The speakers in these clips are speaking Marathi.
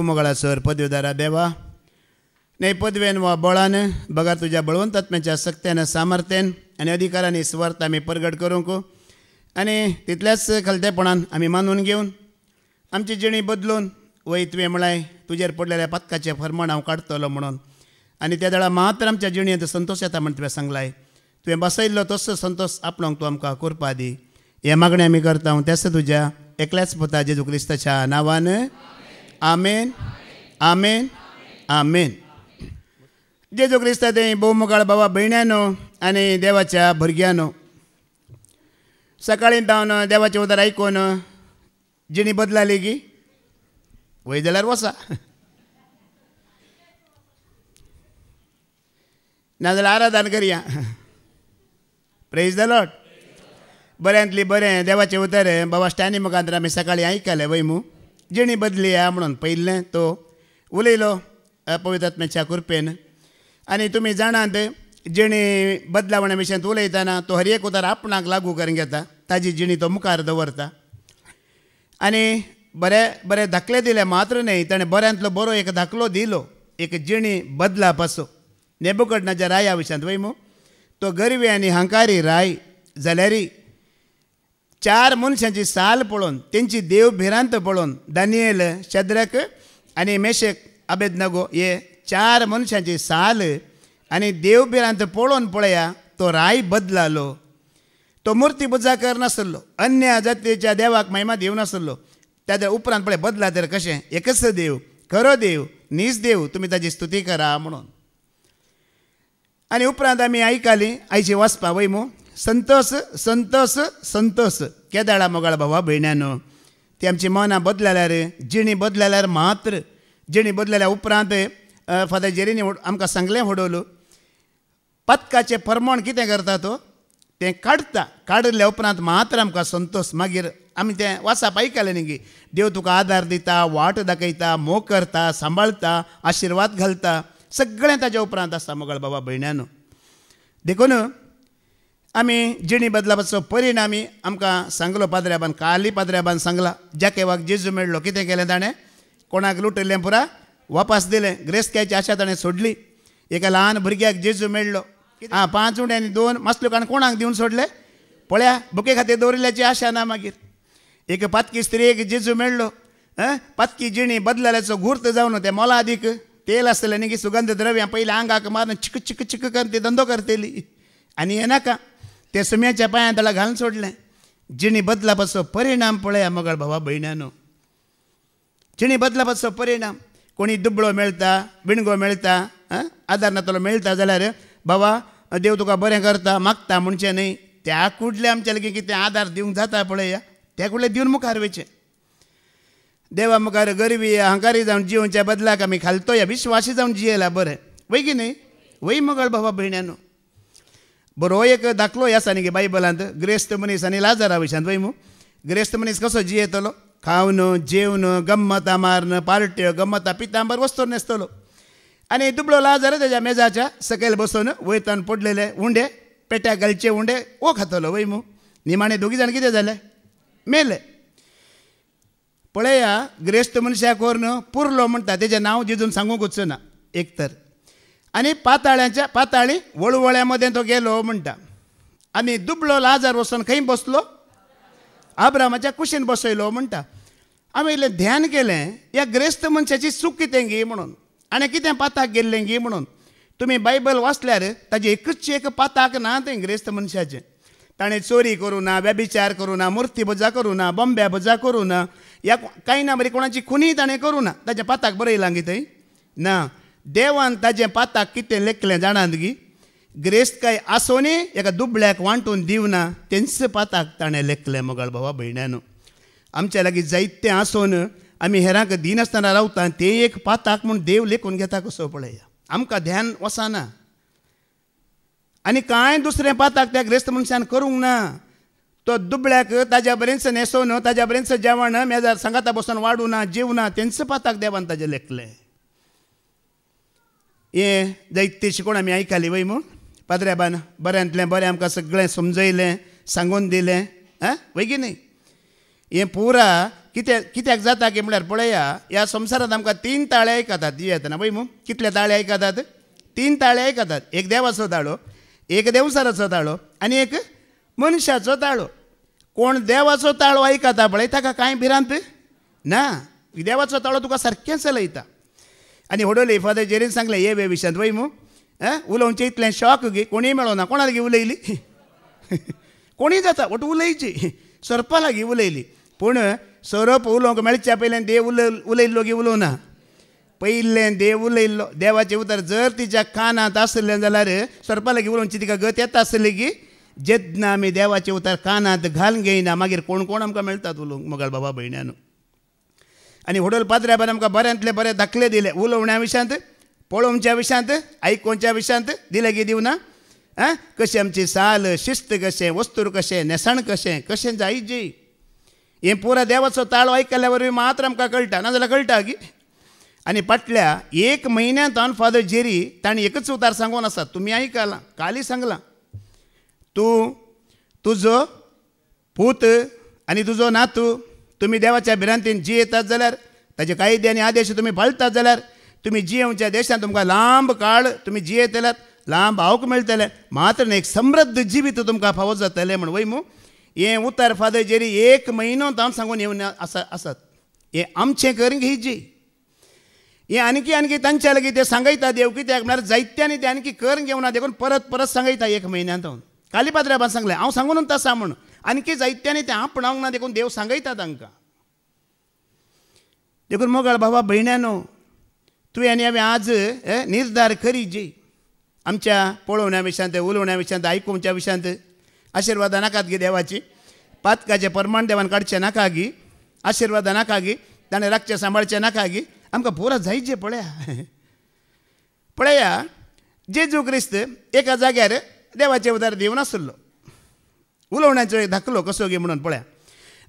मोगळासर पदवीदारा देवा नाही पदवेन वा बळान बघा तुझ्या बळवंतात्म्याच्या सक्त्यानं सामर्थ्यान आणि अधिकारांनी स्वार्थ आम्ही प्रगट करूंक आणि तितल्याच खलतेपणान आम्ही मानून घेऊन आमची जिणी बदलून वय तुवें म्हळाय तुजेर पडलेल्या पथकाचे फरमाण हांव काडटलो म्हणून आणि त्या वेळा मात्र आमच्या जिणयेंत संतोष येता म्हण तुवें सांगलाय तुवें बसयल्लो तसो संतोष आपणाक तूं आमकां करपा दी हे मागणें आमी करता हांव त्याच तुज्या एकल्याच पुता जेजू क्रिस्ताच्या नांवान आमेन आमेन आमेन. जेजू क्रिस्ता ते भोवमुखार बाबा भयण्यानो आनी देवाच्या भुरग्यांनो सकाळीं जावन देवाचें उतर आयकून जिणी बदलाली की वय जाल्यार वसा नाजाल्यार आराधन करया. Praise the Lord. बऱ्यांतली बरें देवाचें उतर बाबा स्टॅनी मुखांतर आमी सकाळीं आयकलें वय मू जिणी बदली या म्हणून पयलें तो उलयलो पवित्रात्म्याच्या कृपेन आनी तुमी जाणात जिणी बदलावण्या विशयात उलयतना तो हर एक उतर आपणाक लागू करून घेता ताजी जिणी तो मुखार दवरता आनी बरें बरें धाकले दिले मात्र न्ही ताणें बऱ्यांतलो बरो एक धाकलो दिलो एक जिणी बदला पासो. नेबुकदनेझर राया विशयात वय मू तो गरवी आनी हंकारी राय जाल्यारी 4 मनशांची साल पळोवन तेंची देवभिरांत पळोवन दानियेल शद्रक आनी मेशक अबेदनगो हे 4 मनशांची साल आनी देवभिरांत पळोवन पळया तो राय बदलालो. तो मुर्ती पुजा करनासलो अन्य जातीच्या देवाक महिमा दिवनासलो त्या उपरांत पळय बदला तर कशें एकच देव खरो देव नीज देव तुमी ताची स्तुती करा म्हणून. आनी उपरांत आमी आयकली आयची वाचपा वय मू संतोष संतोष संतोष केदाळा मोगाळ भावा भयण्यानो ती आमची मनां बदलल्यार जिणी बदलल्यार मात्र जिणी बदलल्या उपरांत फादर जेरीनी आमकां सांगलें होडवलो पथकाचें प्रमाण कितें करता तो तें काडटा काडल्या उपरांत मात्र आमकां संतोष मागीर आमी तें वाचप आयकलें न्ही की देव तुका आदार दिता वाट दाखयता मोग करता सांबाळटा आशिर्वाद घालता सगळें ताच्या उपरांत आसता मोगाळ बाबा भयण्यानो. देखून आमी जिणी बदलापाचो परिणामी आमकां सांगलो पाद्र्याबान काली पाद्र्याबान सांगला ज्या केवाक जेजू मेळ्ळो कितें केलें ताणें कोणाक लुटयलें पुरा वापस दिलें ग्रेस्तकायची आशा ताणें सोडली. एका ल्हान भुरग्याक जेजू मेळ्ळो 5 उंडे आनी 2 मसलुकान कोणाक दिवन सोडले पळया बुके खातीर दवरिल्ल्याची आशा ना. मागीर एक पातकी स्त्रीक जेजू मेळ्ळो पातकी जिणी बदलल्याचो घुर्त जावन ते मोलादीक तेल आसलें न्ही की सुगंध द्रव्यां पयलीं आंगाक मारून चिक चिक चिक करून ती धंदो करतली आनी हें नाका ते सुम्याच्या पांयां ताळा घालून सोडलें. जिणी बदलापाचो परिणाम पळया मोगाळ भावा भयण्यानो. जिणी बदलापाचो परिणाम कोणी दुबळो मेळटा विणगो मेळटा आदार नातलो मेळटा जाल्यार बाबा देव तुका बरें करता मागता म्हणचें न्ही त्या कुडले आमच्या लागीं कितें आदार दिवंक जाता पळया त्या कुडले दिवन मुखार वयचें. देवा मुखार गरवी अहंकारी जावन जिवच्या बदलाक आमी खालतो या विश्वासी जावन जियेला बरें वय की न्ही वय मोगाळ भावा भयण्यानो. बरो एक दाखलो आसा न्ही की बायबलांत ग्रेस्त मनीस आनी लाजारा विशयात वय मू ग्रेस्त मनीस कसो जियेतलो खावन जेवन गम्मत मारन पार्ट्यो गम्मता पितांबर वस्तूर न्हेसतलो आनी दुबळो लाजार तेज्या मेजाच्या सकयल बसून वयतान पडलेले उंडे पेट्याक घालचे उंडे ओ खातलो वय मू. निमाणे 2 जाण कितें जाले मेले. पळया ग्रेस्त मनशाक व्हरून पुरलो म्हणटा तेजें नांव जिजून सांगूंक वचना एक तर आनी पाताळी वळवळ्या मदें तो गेलो म्हणटा आनी दुबळो लाजार वचून खंय बसलो आब्रामाच्या कुशीन बसयलो म्हणटा. आमी इल्लें ध्यान केलें ह्या ग्रेस्त मनशाची चूक कितें गी म्हणून आनी कितें पाताक गेल्लें गी म्हणून. तुमी बायबल वाचल्यार ताजें एकच एक पाताक ना तें ग्रेस्त मनशाचें. ताणें चोरी करूं ना व्यभिचार करूं ना मुर्ती पुजा करूं ना बॉम्ब्या पुजा करूं ना या कांय ना बरी कोणाची खुनी ताणें करूं ना ताच्या पाताक बरयलां गी थंय ना. देवान ताजें पाताक कितें लेखलें जाणात गी ग्रेस्त काय आसोनी एका दुबळ्याक वांटून दिवना तेंच पाताक ताणें लेखलें मोगाळ भावा भयण्यानो. आमच्या लागीं जायतें आसोन आमी हेरांक दिनासतना रावता तें एक पाताक म्हूण देव लेखून घेता कसो पळया आमकां ध्यान वचना आनी कांय दुसरें पाताक त्या ग्रेस्त मनशान करूंक ना. तो दुबळ्याक ताज्या बरेंच न्हेसोवन ताज्या बरेंच जेवण मेजार सांगाता बसून वाडूना जेवना तेंच पाताक देवान ताजें लेखलें. हें जायते शिकोवन आमी आयकली वय म्हूण पाद्र्याबान बऱ्यांतलें बरें आमकां सगळें समजयलें सांगून दिलें वय की न्ही. हें पुरा कित्याक जाता की म्हळ्यार पळया ह्या संवसारांत आमकां 3 ताळे आयकतात जियेतना पळय मू कितले ताळे आयकतात 3 ताळे आयकतात एक देवाचो ताळो एक देवसाराचो ताळो आनी एक मनशाचो ताळो कोण देवाचो ताळो आयकता पळय ताका कांय भिरांत ना देवाचो ताळो तुका सारकें चलयता आनी हडोली फादर जेरीन सांगलें हे विशयांत वय मू उलोवचें इतलें शॉक गी कोणीय मेळो ना कोणा लागीं उलयली कोणीय जाता वट उलयची सरपा लागीं उलयली पूण सोरोप उलोवंक मेळच्या पयलें देव उलयल्लो गी उलोवना पयलें देव उलयल्लो देवाचें उतर जर तिच्या कानांत आसलें जाल्यार सरपा लागीं उलोवची तिका गत येता आसली की जेन्ना आमी देवाचें उतर कानांत घालून घेयना मागीर कोण कोण आमकां मेळटात उलोवंक मोगाळ बाबा भयण्यान आनी हडोल पाद्र्याबान आमकां बऱ्यांतले बरें दाखले दिले उलोवण्या विशयांत पळोवच्या विशयांत आयकोवच्या विशयांत दिले गी दिवना कशें आमची साल शिस्त कशें वस्तूर कशें नेसाण कशें कशें जायची हें पुरो देवाचो ताळो आयकल्या वरवीं मात्र आमकां कळटा नाजाल्यार कळटा गी आनी फाटल्या 1 म्हयन्यांत फादर जेरी ताणें एकच उतार सांगून आसा तुमी आयकलां काली सांगलां तूं तुजो पूत आनी तुजो नातू तुमी देवाच्या भिरांतीन जियेतात जाल्यार ताजे कायदे आनी आदेश तुमी पाळटात जाल्यार तुमी जियेवच्या देशांत तुमकां लांब काळ तुमी जियेतल्यात लांब आवक मेळटलें मात्र एक समृद्ध जिवीत तुमकां फावो जातलें म्हण वय मू हें उतर फादर जेरी 1 म्हयनो हांव सांगून येवन आसात हें आमचें करून घेयची हें आनकी तांच्या लागीं ते सांगयता देव कित्याक म्हळ्यार जायत्यांनी ते आनकी करून घेवना देखून परत सांगयता 1 म्हयन्यांत काली पाद्र्याबान सांगलें हांव सांगूनच आसा म्हूण आनकी जायत्यांनी ते आपणावंक ना देखून देव सांगयता तांकां देखून मोगाळ बाबा भयण्यानो तुवें आनी हांवें आज निर्धार करीची आमच्या पळोवण्या विशयांत उलोवण्या विशयांत आयकुवच्या विशयांत आशिर्वादां नाकात गी देवाची पातकाचें परमाण देवान काडचें नाका गी आशिर्वादां नाका गी ताणें राखचें सांबाळचें नाका गी आमकां पुरो जायचें पळया जेजू क्रिस्त एका जाग्यार देवाचें उदार दिवन आसलो उलोवण्याचो एक धाकलो कसो गी म्हणून पळया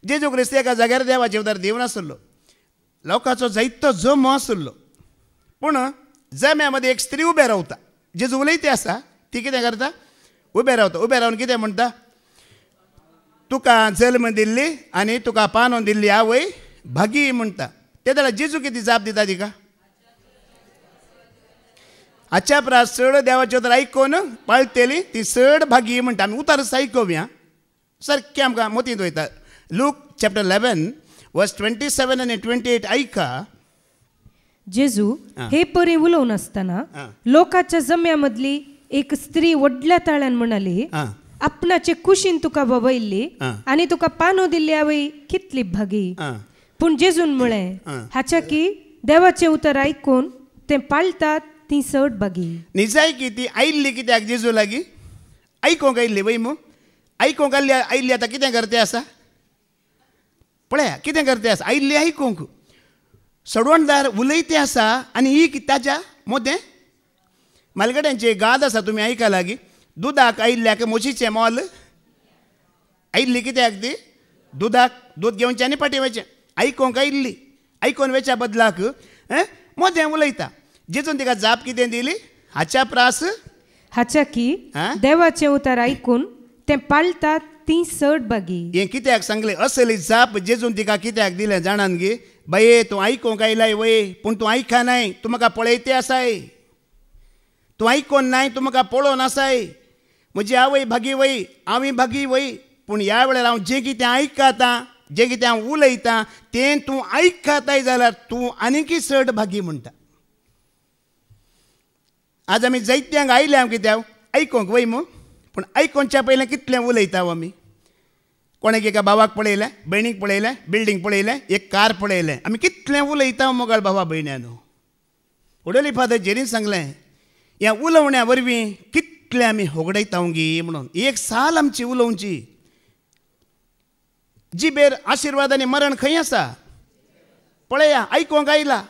जेजू क्रिस्त एका जाग्यार देवाचें उदार दिवन आसलो लोकांचो जायतो जमो आसलो पूण जम्या मदीं एक स्त्री उबें रावता जेजू उलयती आसा ती कितें करता उबें रावन कितें म्हणटा तुका जल्म दिल्ली आनी तुका पानो दिल्ली आवय भागी म्हणटा ते जाल्यार जेजू कितें जाप दिता तिका हाच्या प्रास चड देवाचे उतर आयकून पाळटेली ती चड भागी म्हणटा आमी उतारच आयकोवया सारकें आमकां मतींत वयता लूक चॅप्टर 11 वर्स 27 आनी 28 आयका जेजू हे परी उलोवन आसतना लोकांच्या जम्या मदली एक स्त्री व्हडल्या ताळ्यान म्हणाली आपणाचे कुशीन तुका ववयल्ली आनी तुका पानो दिल्ली आवय कितली भागी पूण जेजून म्हळें हाच्या की देवाचें उतर आयकून ते पाळटात ती चड भागी निजाय की ती आयिल्ली कित्याक जेजू लागीं आयकोंक आयिल्ली वय मू आयकोंक आयिल्ली आतां कितें करते आसा पळया कितें करते आसा आयिल्ली आयकोंक सडवणदार उलयते आसा आनी ही ताच्या मोदें मालगड्यांची गाद आसा तुमी आयका लागीं दुदाक आयिल्ल्याक म्हशीचें मोल आयिल्ली कित्याक ती दुदाक दूद घेवचें आनी पाठयवचें आयकोंक आयिल्ली आयकोन वेच्या बदलाक मोदें उलयता जेजून तिका जाप कितें दिली हाच्या प्रास हाच्या की देवाचें उतर आयकून ते पाळटात ती चड भागी हें कित्याक सांगलें असली जाप जेजून तिका कित्याक दिलें जाणान गे बाये तूं आयकोंक आयलाय वय पूण तूं आयका नाय तूं म्हाका पळयते आसाय तूं आयकोन नाय तूं म्हाका पळोवन आसाय म्हजी आवय भागी वय हांवें भागी वय पूण ह्या वेळार हांव जें कितें आयकता जें कितें हांव उलयतां तें तूं आयकताय जाल्यार तूं आनीकी चड भागी म्हणटा आज आमी जायत्यांक आयल्या कित्याक आयकोंक वय मू पूण आयकोनच्या पयलें कितलें उलयता आमी कोणाक एका भावाक पळयलें भयणीक पळयलें बिल्डींग पळयलें एक कार पळयलें आमी कितलें उलयता मोगाळ भावा भयण्यानो उडोली फादर जेरीन सांगलें ह्या उलोवण्या वरवीं कितलें आमी होगडयता गी म्हणून एक साल आमची उलोवची जिबेर आशिर्वाद आनी मरण खंय आसा पळया आयकोंक आयला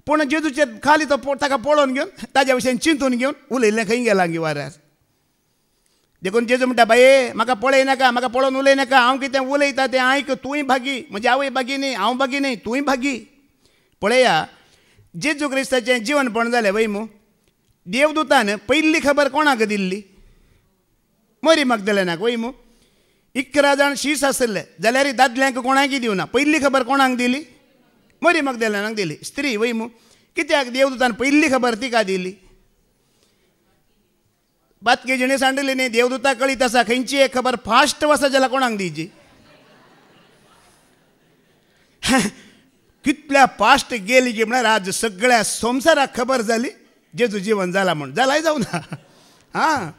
पूण जेजूचे खाली तो ताका पळोवन घेवन ताज्या विशयान चिंतून घेवन उलयल्लें खंय गेलां गी वाऱ्यार देखून जेजू म्हणटा बाये म्हाका पळय नाका म्हाका पळोवन उलय नाका हांव कितें उलयता तें आयक तूंय भागी म्हजी आवय भागी न्ही हांव भागी न्ही तूंय भागी पळया जेजू क्रिस्ताचें जिवनपण जालें वय मू देवदूतान पयली खबर कोणाक दिल्ली मरी मगदलेनाक वय मू 11 जाण शीस आसले जाल्यार दादल्यांक कोणाकय दिवना. पयली खबर कोणाक दिली? मरी मगदलेनाक दिली. स्त्री वय मू कित्याक देवदूतान पयली खबर तिका दिली? बातके जिणे सांडली न्ही, देवदूता कळीत आसा खंयची एक खबर फास्ट वसा जाल्यार कोणाक दिवची? कितल्या फास्ट गेली की म्हळ्यार आज सगळ्या संवसाराक खबर जाली जेजू जिवन जाला म्हूण. जालाय जाऊ ना. हां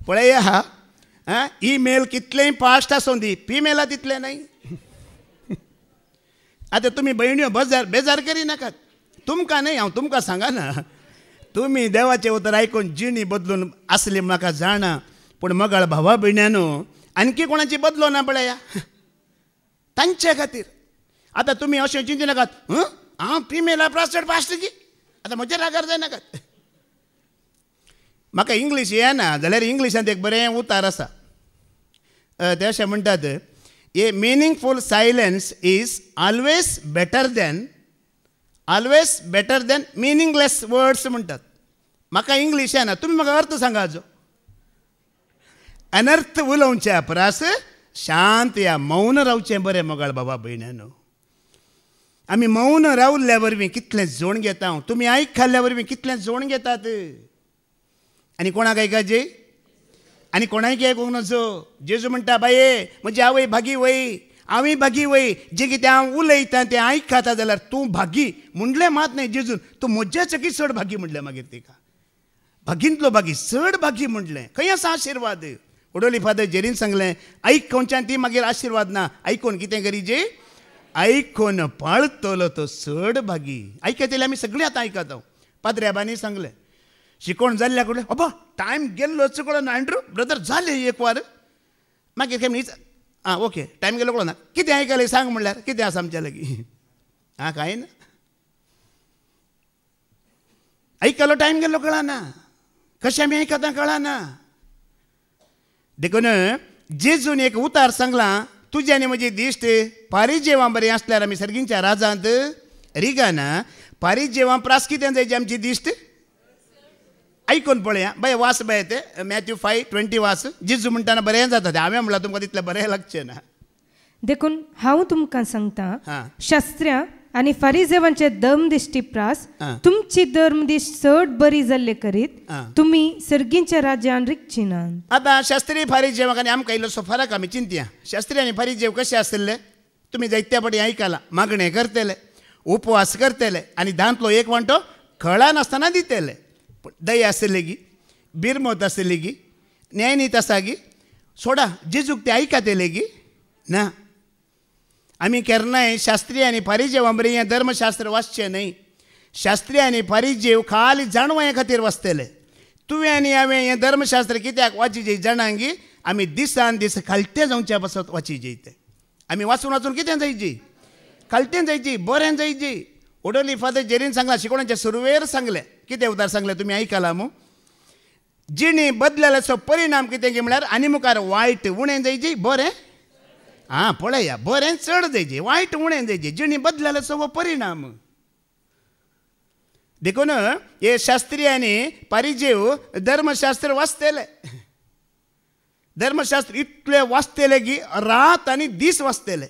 पळया हां ईमेल कितलेंय फास्ट आसूं दी, फिमेला तितलें नाही. आतां तुमी भयण्यो बेजार करी नाकात. तुमकां न्ही, हांव तुमकां सांगा ना, तुमी देवाचें उतर आयकून जिणी बदलून आसली म्हाका जाणा, पूण मगाळ भावा भयण्यांनो आणकी कोणाची बदलो ना पळया तांचे खातीर. आतां तुमी अशें चिंतू नाकात हांव फिमेला फास्ट की आतां म्हजे रागार जायनाकात. म्हाका इंग्लीश येना जाल्यार इंग्लिशांत एक बरें उतार आसा. ते अशें म्हणटात, a meaningful silence is always better than meaningless words म्हणटात. म्हाका इंग्लीश येना, तुमी म्हाका अर्थ सांगा हाजो. अनर्थ उलोवच्या परस शांत या मौन रावचें बरें मोगाळ बाबा भयण्यांनो. आमी मौन रावल्ल्या वरवीं कितलें जोड घेता. तुमी आयक खाल्ल्या वरवीं कितलें जोड घेतात. आनी कोणाक आयकाचे आनी कोणाक आयकूंक नजो. जेजू म्हणटा बाये म्हजी आवय भागी वय, हांवूय भागी वय, जें कितें हांव उलयतां तें आयक खाता जाल्यार तूं भागी म्हणलें मात न्ही जेजून, तूं म्हज्या चकी चड भागी म्हणलें मागीर तिका. भागींतलो भागी चड भागी म्हणलें. खंय आसा आशिर्वाद? उडोली फादर जेरीन सांगलें आयकूनच्यान ती मागीर आशिर्वाद ना. आयकून कितें करी जे आयकून पाळतलो तो चड भागी. आयकतले आमी सगळीं आतां आयकता. पाद्र्याबानी सांगलें शिकोण जाल्ल्या कडे अबा टायम गेल्लो कळना. एंड्रू ब्रदर जालें एक वार. मागीर खंय आं ओके टायम गेलो कळना. कितें आयकलें सांग म्हणल्यार कितें आसा आमच्या लागीं? आं कांय ना. आयकलो टायम गेल्लो कळना. कशें आमी आयकता कळना. देखून जेजून एक उतार सांगला, तुजे आनी म्हजी दिश्ट फारीक जेवां बरें आसल्यार आमी सर्गींच्या राजांत रिगाना. फारीक जेवां प्रास कितें जायची आमची दिश्ट? आयकून पळया बाय वास बाय ते मॅथ्यू 5:20 वास. जेजू म्हणटाना बरें जाता तें. हांवें म्हणलां तुमकां तितलें बरें लागचें ना. देखून हांव तुमकां सांगता, शास्त्र्यां आनी फारिजेवांचे धर्मदिश्टी प्रास तुमची धर्मदिश्ट चड बरी जाल्ले करीत तुमी सर्गींच्या राज्यान रिगची ना. आतां शास्त्री फारीक जेवक आनी आमकां इल्लोसो फरक आमी चिंतया. शास्त्री आनी फारीक जेव कशें आसले? तुमी जायत्या फावटी आयकलां मागणें करतले, उपवास करतले आनी दांतलो एक वांटो खळा नासतना दितले. पूण दय आसली गी, बिरमत आसली गी, न्यायनीत आसा गी, सोडा जेजूक ते आयकतले गी ना. आमी केन्नाय शास्त्री आनी फारीजेवा बरें हें धर्मशास्त्र वाचचें न्हय. शास्त्री आनी फारीजेव खाली जाणवाय खातीर वाचतले. तुवें आनी हांवें हें धर्मशास्त्र कित्याक वाचिचें जाणांगी आमी दिसान दीस खालतें जावच्या पासत वाचिचें तें. आमी वाचून वाचून कितें जायची? खालतें जायची, बरें जायची. उडोली फादर जेरीन सांगला शिकोवण्याच्या सुरवेर सांगलें. कितें उतार सांगलें तुमी आयकलां मू? जिणी बदलल्याचो परिणाम कितें गे म्हळ्यार आनी मुखार वायट उणें जायची, बरें हां पळया बरें चड जायचें, वायट उणें जायचें. जिणी बदलल्याचो हो परिणाम. देखून हे शास्त्री आनी फारीजेव धर्मशास्त्र वाचतले. धर्मशास्त्र इतले वाचतले की रात आनी दीस वाचतले.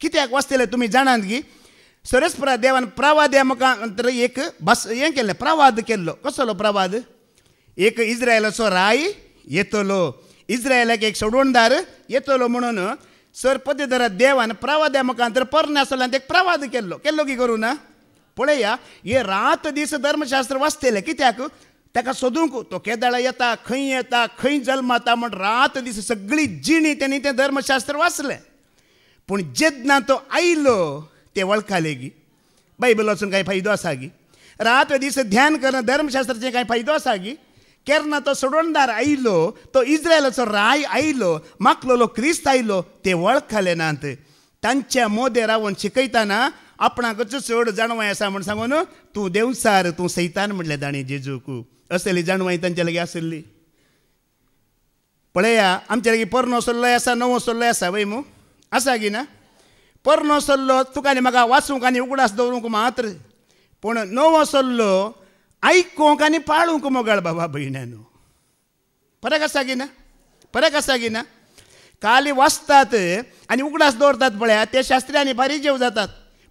कित्याक वाचतले तुमी जाणात की सरस्परा देवान प्रवाद ह्या मुखार एक हें केल्लें, प्रवाद केल्लो. कसलो प्रवाद? एक इस्रायलाचो राय येतलो, इस्रायलाक एक सोडवणदार येतलो म्हणून सरपतीधरा देवान प्रवाद्या मुखांतर परण्यासोल्यांत एक प्रवाद केल्लो. केल्लो की करूं ना? पळया हे रात दीस धर्मशास्त्र वाचतले. कित्याक? ताका सोदूंक तो केदाळा येता, खंय जल्माता म्हण रात दीस सगळी जिणी तेणी तें धर्मशास्त्र वाचलें. पूण जेन्ना तो आयलो ते वळखाले गी बायबल वाचून कांय फायदो आसा गी? रात दीस ध्यान करून धर्मशास्त्राचें कांय फायदो आसा गी? केन्ना तो सोडवणदार आयलो, तो इस्रायलाचो राय आयलो, मागलोलो क्रिस्त आयलो, ते वळखले नात. तांच्या मोदे रावन शिकयताना आपणाकच चड जाणवाय आसा म्हण सांगून तूं देवसार, तूं सैतान म्हणलें ताणें जेजूक. असली जाणवाय तांच्या लागीं आसली. पळया आमच्या लागीं पोरनो सल्लोय आसा, नवो सल्लोय आसा वय मू आसा गी ना? पोरनो सल्लो तुका आनी म्हाका वाचूंक आनी उगडास दवरूंक मात्र, पूण नवो सल्लो आयकूंक आनी पाळूंक मोगाळ बाबा भयण्यांनो. फरक आसा गी ना? फरक आसा गी ना? खाली वाचतात आणि उगडास दवरतात पळया ते शास्त्री आनी फारिजेव जातात,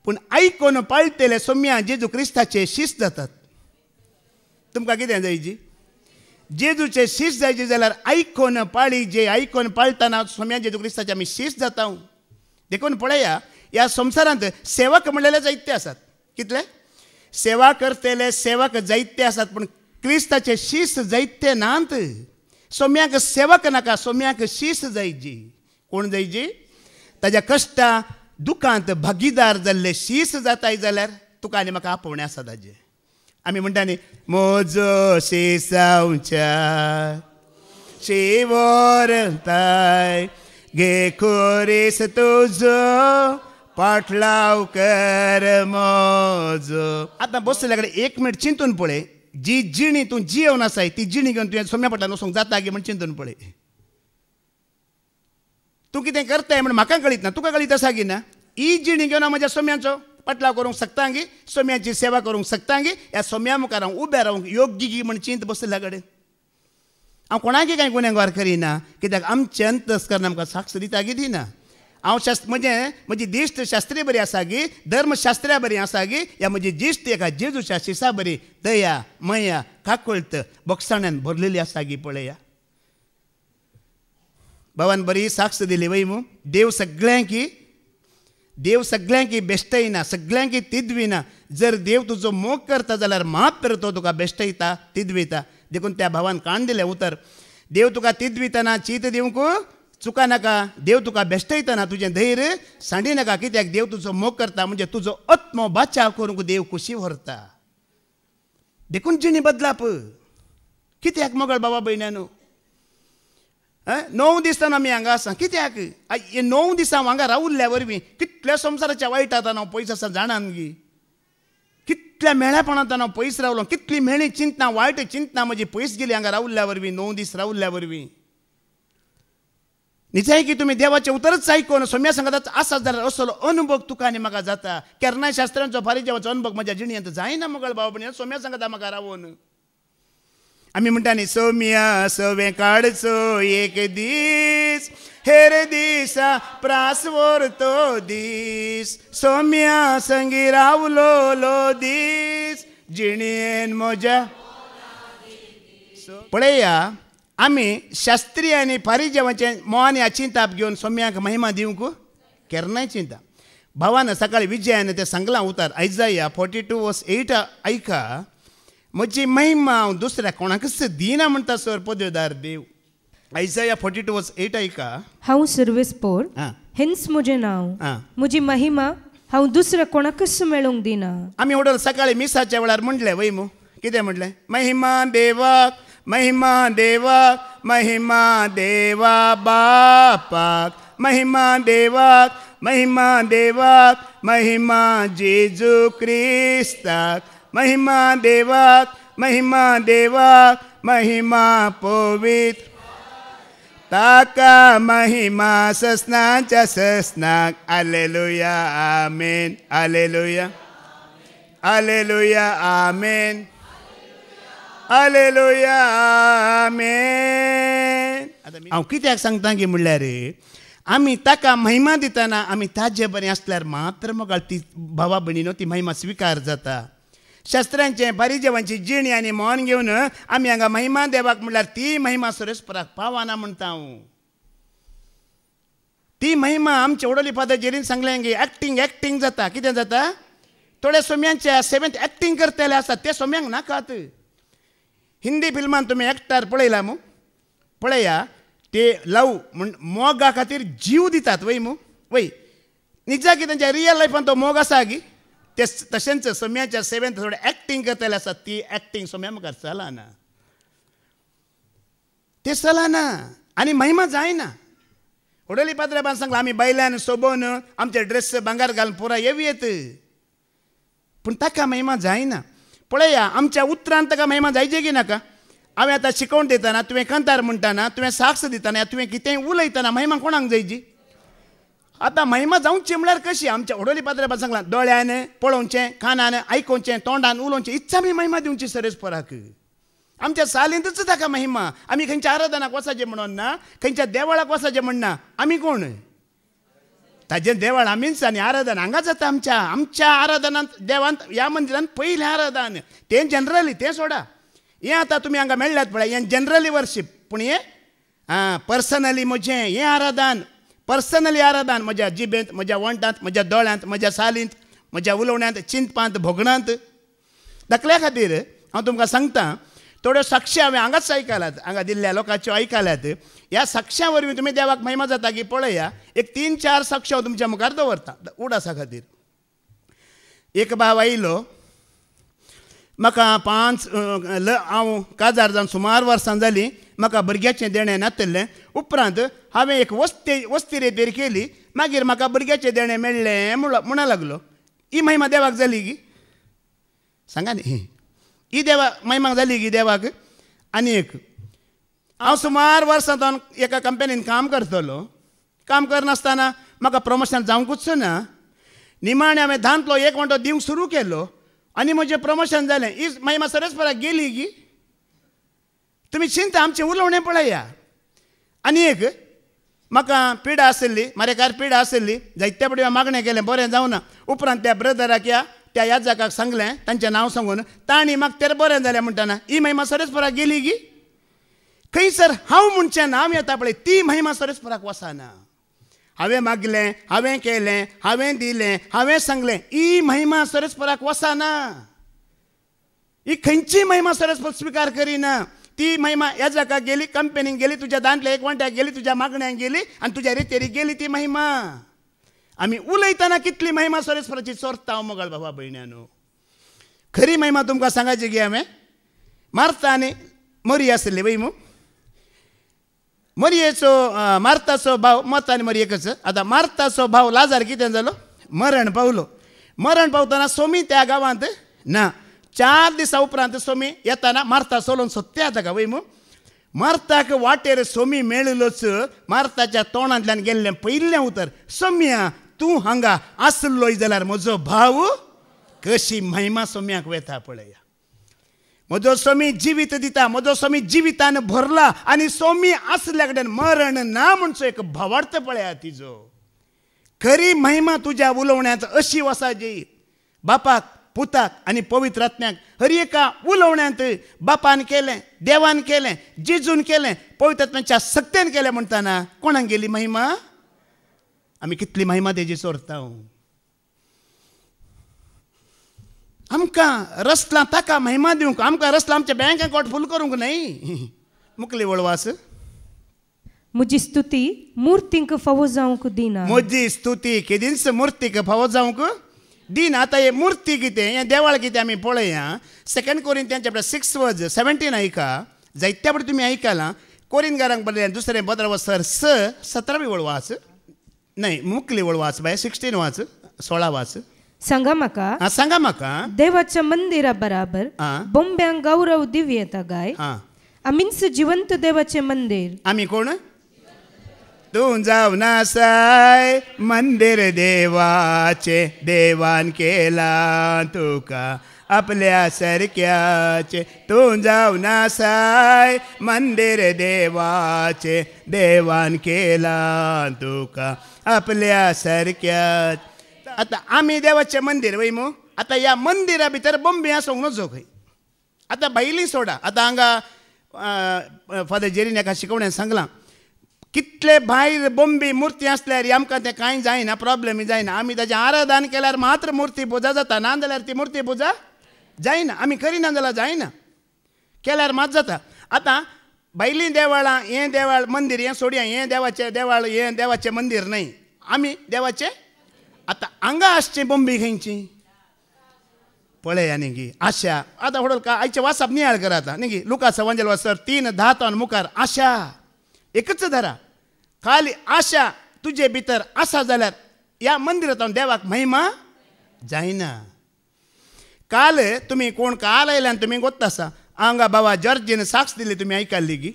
पूण आयकून पाळटले सोम्या जेजू क्रिस्ताचे शिश्य जातात. तुमकां कितें जायची? जेजूचे शिश्य जायचे जाल्यार आयकून पाळी, जे आयकून पाळटना सोम्या जेजू क्रिस्ताचे आमी शिश्य जाता. देखून पळया, ह्या संवसारांत सेवक म्हणलेले जायते आसात. कितले सेवा करतले सेवक जायते आसात, पूण क्रिस्ताचे शिश्य जायते नात. सोम्याक सेवक नाका, सोम्याक शिश्य जायची. कोण जायची? ताज्या कश्टा दुखांत भागीदार जाल्ले शिश्य जाताय जाल्यार तुका आनी म्हाका आपोवणें आसा ताजें. आमी म्हणटा न्ही, म्हजो शिसांवच्या शिवोरताय घे खोरेस तुजो पाटलाव कर म्हजो. आतां बसले कडेन एक मिनट चिंतून पळय, जी जिणी तूं जियोवन आसाय ती जिणी घेवन तुवें सोम्या फाटल्यान वचूंक जाता गे म्हण चिंतून पळय. तूं कितें करताय म्हण म्हाका कळीत ना, तुका कळीत आसा की ना? ही जिणी घेवन हांव म्हज्या सोम्याचो पाटलाव करूंक शकता गी, सोम्याची सेवा करूंक शकता गी. ह्या सोम्या मुखार हांव उबें रावंक योग्य गी म्हण चिंत बसल्या कडेन हांव कोणाकय कांय गुन्हेगार करिना, कित्याक आमचे अंतस्करण आमकां साक्ष दिता गी दिना. हांव म्हजी दिश्ट शास्त्री बरी आसा गी, धर्मशास्त्र्या बरी आसा गी, ह्या म्हजी दिश्ट एका जेजूच्या शिसा बरी दया मया काकुळत बोगसाण्यान भरलेली आसा गी. पळया, भावान बरी साक्ष दिली वय मू. देव सगळ्यांकी बेश्टयना, सगळ्यांकी तिदविना. जर देव तुजो मोग करता जाल्यार मात्र तो तुका बेश्टयता, तिदविता. देखून त्या भावान काण दिलें उतर, देव तुका तिदवितना चीत दिवंक चुका नाका, देव तुका बेश्टयतना तुजें धैर्य सांडी नाका, कित्याक देव तुजो मोग करता म्हणजे तुजो आत्मो बाचाव करूंक देव खुशी व्हरता. देखून जिणी बदलाप. कित्याक मोगळ बाबा भयण्यानो? 9 दीस आमी हांगा आसा, कित्याक? हे 9 दिसां हांगा रावल्ल्या वरवीं कितल्या संवसाराच्या वायटांत हांव पयस आसा जाणान गी. कितल्या मेळ्यापणांत हांव पयस रावलो, कितली मेळी चिंतना वायट चिंतना म्हजी पयस गेली हांगा रावल्ल्या वरवीं, 9 दीस रावल्ल्या वरवीं. निजय की तुमी देवाचें उतरच आयकून सोम्या सांगतात आसा जाल्यार असलो अनुभव तुका आनी म्हाका जाता. केरनाय शास्त्रांचो फारिजेवाचो अनुभव म्हज्या जिणेंत जायना मोगळ बाबा भयणी. सोम्या सांगता म्हाका रावून. आमी म्हणटा न्ही, सोम्या सवें काडचो एक दीस, हेर दिसा प्रास व्हरतो दीस, सोम्या संगी रावलो दीस जिणेन म्हज्या. पळया, आमी शास्त्री आनी फारिजेवाचें मोहान ह्या चिंताप घेवन सोम्याक महिमा दिवंक केरनाय चिंता. भावान सकाळी विजयान तें सांगलां उतार आयजाया 42:8 ऐका. म्हजी महिमा हांव दुसऱ्या कोणाकच दिना म्हणटा सर पदवेदार देव. आयजाया 42:8 ऐका. हांव सर्वेस्पोर, हेंच म्हजें नांव, म्हजी महिमा हांव दुसऱ्या कोणाकच मेळोवंक दिना. आमी ओडल सकाळी मिसाच्या वेळार म्हणलें वय मू, कितें म्हणलें? महिमा देवाक, महिमा देवाक, महिमा देवा बापाक, महिमा देवाक, महिमा देवाक, महिमा जेजू क्रिस्ताक, महिमा देवाक, महिमा देवाक, महिमा पवित्र ताका महिमा ससनाच्या ससनाक. हालेलुया आमेन, हालेलुया, हालेलुया आमेन, हालेलुया आमेन. हांव कित्याक सांगता की म्हणल्यार आमी ताका महिमा दितना आमी ताजे बरें आसल्यार मात्र मोगाळ ती भावा भयणीनो ती महिमा स्विकार जाता. शास्त्रांचें फारिजेवांची जिणी आनी मोहन घेवन आमी हांगा महिमा देवाक म्हणल्यार ती महिमा सुरेस्पराक पावना म्हणटा हांव. ती महिमा आमचे ओडोली फादर जेरीन सांगलें गे एक्टिंग जाता. कितें जाता? थोडे सोम्यांचे 7th एक्टिंग करतले आसात, ते सोम्यांक नाकात. हिंदी फिल्मान तुमी एक्टर पळयला मू, पळया ते लव म्हण मोगा खातीर जीव दितात वय मू. वय निजा की तांच्या रियल लायफान तो मोग आसा गी. ते तशेंच सोम्याच्या 7th थोडे एक्टिंग करतले आसात, ती एक्टिंग सोम्या मुखार चलना, ते चलना आनी महिमा जायना. ओडोली पाद्रेबान सांगला आमी बायल्यान सोबोन आमचे ड्रेस भांगार घालून पुरा येवयेत, पूण ताका महिमा जायना. पळया आमच्या उतरान ताका महिमा जायचे की नाका. हांवें आतां शिकोवन दितना, तुवें कंतार म्हणटाना, तुवें साक्ष दितना, तुवें कितेंय उलयतना महिमा कोणाक जायची? आतां महिमा जावची म्हळ्यार कशी? आमच्या ओडोली पाद्रेबान सांगलां दोळ्यान पळोवचें, कानान आयकोवचें, तोंडान उलोवचें, इच्छ आमी महिमा दिवची सरेस्पराक. आमच्या सालींतच ताका महिमा. आमी खंयच्या आराधनाक वचाचें म्हणून ना, खंयच्या देवळाक वचाचें म्हणना. आमी कोण? ताजें देवळ आमीच आनी आराधन हांगा जाता. आमच्या आराधनांत देवांत ह्या मंदिरांत पयलें आराधन. तें जनरली तें सोडा. हें आतां तुमी हांगा मेळ्ळ्यात पळय, हें जनरली वर्शीप. पूण हें पर्सनली म्हजें हें आराधन, पर्सनली आराधन. म्हज्या जिबेंत, म्हज्या वंटांत, म्हज्या दोळ्यांत, म्हज्या सालींत, म्हज्या उलोवण्यांत, चिंतपांत, भोगणांत. दाखल्या खातीर हांव तुमकां सांगतां, थोड्यो साक्षी हांवें हांगाच आयकल्यात, हांगा दिल्ल्या लोकांच्यो आयकल्यात. ह्या साक्षां वरवीं तुमी देवाक महिमा जाता की पळया. एक 3-4 साक्षी हांव तुमच्या मुखार दवरतां उडासा खातीर. एक भाव आयिल्लो, म्हाका हांव काजार जावन सुमार वर्सां जालीं. म्हाका भुरग्याचें देणें नातल्लें. उपरांत हांवें एक वस्ती रेपेर केली. मागीर म्हाका भुरग्याचें देणें मेळ्ळें म्हणूंक लागलो. ही महिमा देवाक जाली की? सांगा न्ही. ही महिमा जाली की देवाक? आनी एक, हांव सुमार वर्सां जावन एका कंपनीन काम करतलो. काम करनासतना म्हाका प्रमोशन जावंकूच ना. निमाणें हांवें धांतलो 1 वंटो दिवंक सुरू केलो आनी म्हजें प्रमोशन जालें. ही महिमा सरस्पराक गेली की? तुमी चिंता, आमचें उलोवणें पळया. आनी एक, म्हाका पिडा आसली, मारेकार पिडा आसली. जायत्या फावटी मागणें केलें, बरें जावना. उपरांत त्या ब्रदराक त्या याजकाक सांगलें, तांचें नांव सांगून. तांणी म्हाका तें बरें जालें म्हणटाना ही महिमा सरस्पराक गेली की? खंयसर हांव म्हणचें नांव येता पळय, ती महिमा सरस्पराक वचना. हांवें मागलें, हांवें केलें, हांवें दिलें, हांवें सांगलें, ही महिमा सरस्पराक वचना. ही खंयची महिमा सरस्पर स्विकार करिना. ती महिमा याजकाक गेली, कंपनीक गेली, तुज्या दांतल्या 1 वंट्याक गेली, तुज्या मागण्यांक गेली आनी तुज्या रितेरीक गेली ती महिमा. आमी उलयतना कितली महिमा सरस्पराची चोरता हांव मोगाळ बाबा भयण्यानो. खरी महिमा तुमकां सांगायची गे. हांवें मार्ता आनी मरी आसली वय मू. मरयेचो मार्ताचो भाव, मार्ता आनी मरी एकच. आतां मार्ताचो भाव लाजार कितें जालो? मरण पावलो. मरण पावतना सोमी त्या गांवांत ना. 4 दिसां उपरांत सोमी येताना मार्ता सोलोवन सोदता ताका वय मू. मार्ताक वाटेर सोमी मेळिल्लोच. मार्ताच्या तोंडांतल्यान गेल्लें पयलें उतर, सोम्या तूं हांगा आसलोय जाल्यार म्हजो भाव. कशी महिमा सोम्याक वेता पळया. म्हजो सोमी जिवीत दिता, म्हजो सोमी जिवितान भरला आनी सोमी आसल्या कडेन मरण ना म्हणचो एक भावार्थ पळया तिजो. खरी महिमा तुज्या उलोवण्यांत अशी वसाची. बापाक, पुताक आनी पवित्र आत्म्याक हर एका उलोवण्यांत बापान केलें, देवान केलें, जेजून केलें, पवित्र आत्म्याच्या सक्तेन केलें म्हणटाना कोणाक गेली महिमा? आमी कितली महिमा तेजी चोरता. आमकां रसलां ताका महिमा दिवंक, आमकां रसलां आमच्या बँक अकाउंट फूल करूंक न्हय. मुखली वळवास. म्हजी स्तुती मुर्तींक फावो जावंक दिना. म्हजी स्तुती केदींच मुर्तीक फावो जावंक दिन. आतां हे मूर्ती कितें, हें देवाळ कितें आमी पळया. 2 कोरिंथियन चॅप्टर 6:17 आयका. जायत्या फावटी तुमी आयकलां. कोरिंथकारांक बरयलें 2 पत्र 6:17 वळवास. न्हय, मुखली वळवास बाय. 16 वाच, 16 वाच. सांगा म्हाका. सांगा म्हाका. देवाच्या मंदिरा बराबर बोंब्यांक गौरव दिव्यता गाय. आमीच जिवंत देवाचे मंदिर. आमी कोण? तूं जावन आसाय मंदिर देवाचे, देवान केला तुका आपल्या सारक्याचे. तूं जावन आसाय मंदिर देवाचे, देवान केला तुका आपल्या सारक्याचे. आतां आमी देवाचें मंदिर वय मू. आतां ह्या मंदिरा भितर बोंबे आसूंक नजो खंय. आतां भायली सोडा. आतां हांगा फादर जेरीन एका शिकवण्यान सांगलां, कितले भायर बोंबे मुर्ती आसल्यार आमकां तें कांय जायना, प्रॉब्लेम जायना. आमी ताचें आराधन केल्यार मात्र मुर्ती पुजा जाता, ना जाल्यार ती मुर्ती पुजा जायना. आमी करिना जाल्यार जायना, केल्यार मात जाता. आतां भायलीं देवळां, हें देवाळ मंदिर हें सोडया, हें देवाचें देवाळ, हें देवाचें मंदिर न्हय. आमी देवाचें. आतां हांगा आसचें बोंबे खंयची पळया न्ही गी. आशा. आतां हडल का आयचें वाचप नियाळ करा. आतां न्ही गी. लुकास एवंजल वाचर 3:10 मुखार. आशा एकच धरा. खाली आशा तुजे भितर आसा जाल्यार ह्या मंदिरांत देवाक महिमा जायना. काल तुमी कोण काल आयल्यान तुमी गोत्ता आसा. हांगा बाबा जॉर्जीन साक्ष दिली, तुमी आयकल्ली गी.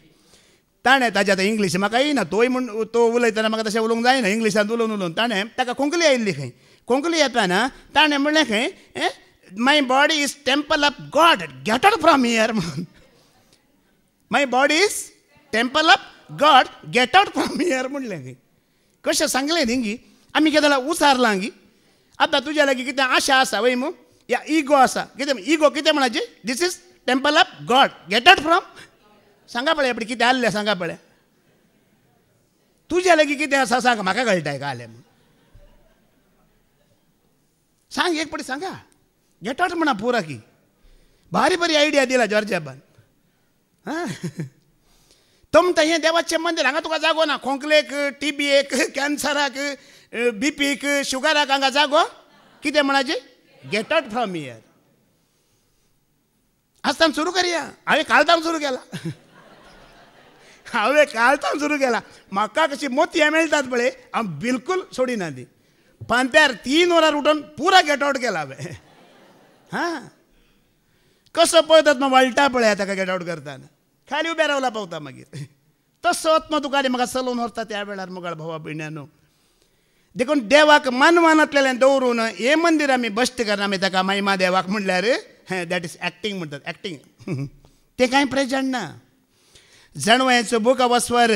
ताणें ताजें आतां इंग्लीश म्हाका येयना. तोय म्हण तो उलयतना म्हाका तशें उलोवंक जायना. इंग्लिशांत उलोवन ताणें ताका कोंकणी आयिल्ली खंय. कोंकणी येताना ताणें म्हणलें खंय, my body is temple of God, get out from here म्हणून. My body is temple of God, get out from here म्हणलें गी. कशें सांगलें न्ही गी. आमी कितें जाल्यार उसारलां गी. आतां तुज्या लागीं कितें आशा आसा वय मू, या इगो आसा, कितें इगो कितें म्हणाची, this is temple of God, get out from. सांगा पळय एपडी कितें आसलें सांगा पळय. तुज्या लागीं कितें आसा सांग, म्हाका कळटाय का आलें. सांग एक पटी सांगा. गेट आउट म्हणा पुरा की. भारी बरी आयडिया दिला जॉर्ज एबान. हां तुमकां हें देवाचें मंदिर, हांगा तुका जागो ना. खोंकलेक, टीबीएक, कॅन्सराक, बीपीक, शुगराक हांगा जागो. कितें म्हणाचे, गेट आउट फ्रॉम हियर. आसतना सुरू करया. हांवें कालतान सुरू केला. हांवें कालतान सुरू केला. म्हाका कशी मोतयां मेळटात पळय, हांव बिलकूल सोडिना ती. पांत्यार 3 वरार उठून पुरा गेट आउट केला हांवें. हां कसो पळयतात मग वळटा पळय ताका गेट आउट करतना. खाली उबे रावला पावता मागीर. तसो आत्मा तुका म्हाका चलोवन व्हरता त्या वेळार मुगाळ भावा भयण्यांनो. देखून देवाक मानवानांतल्यान दवरून हे मंदिर आमी बश्ट करना. आमी ताका महिमा देवाक म्हणल्यार दॅट इज एक्टींग म्हणटात. एक्टींग ते कांय प्रेजंट ना. जणवयाचो बूक ऑफ वसवर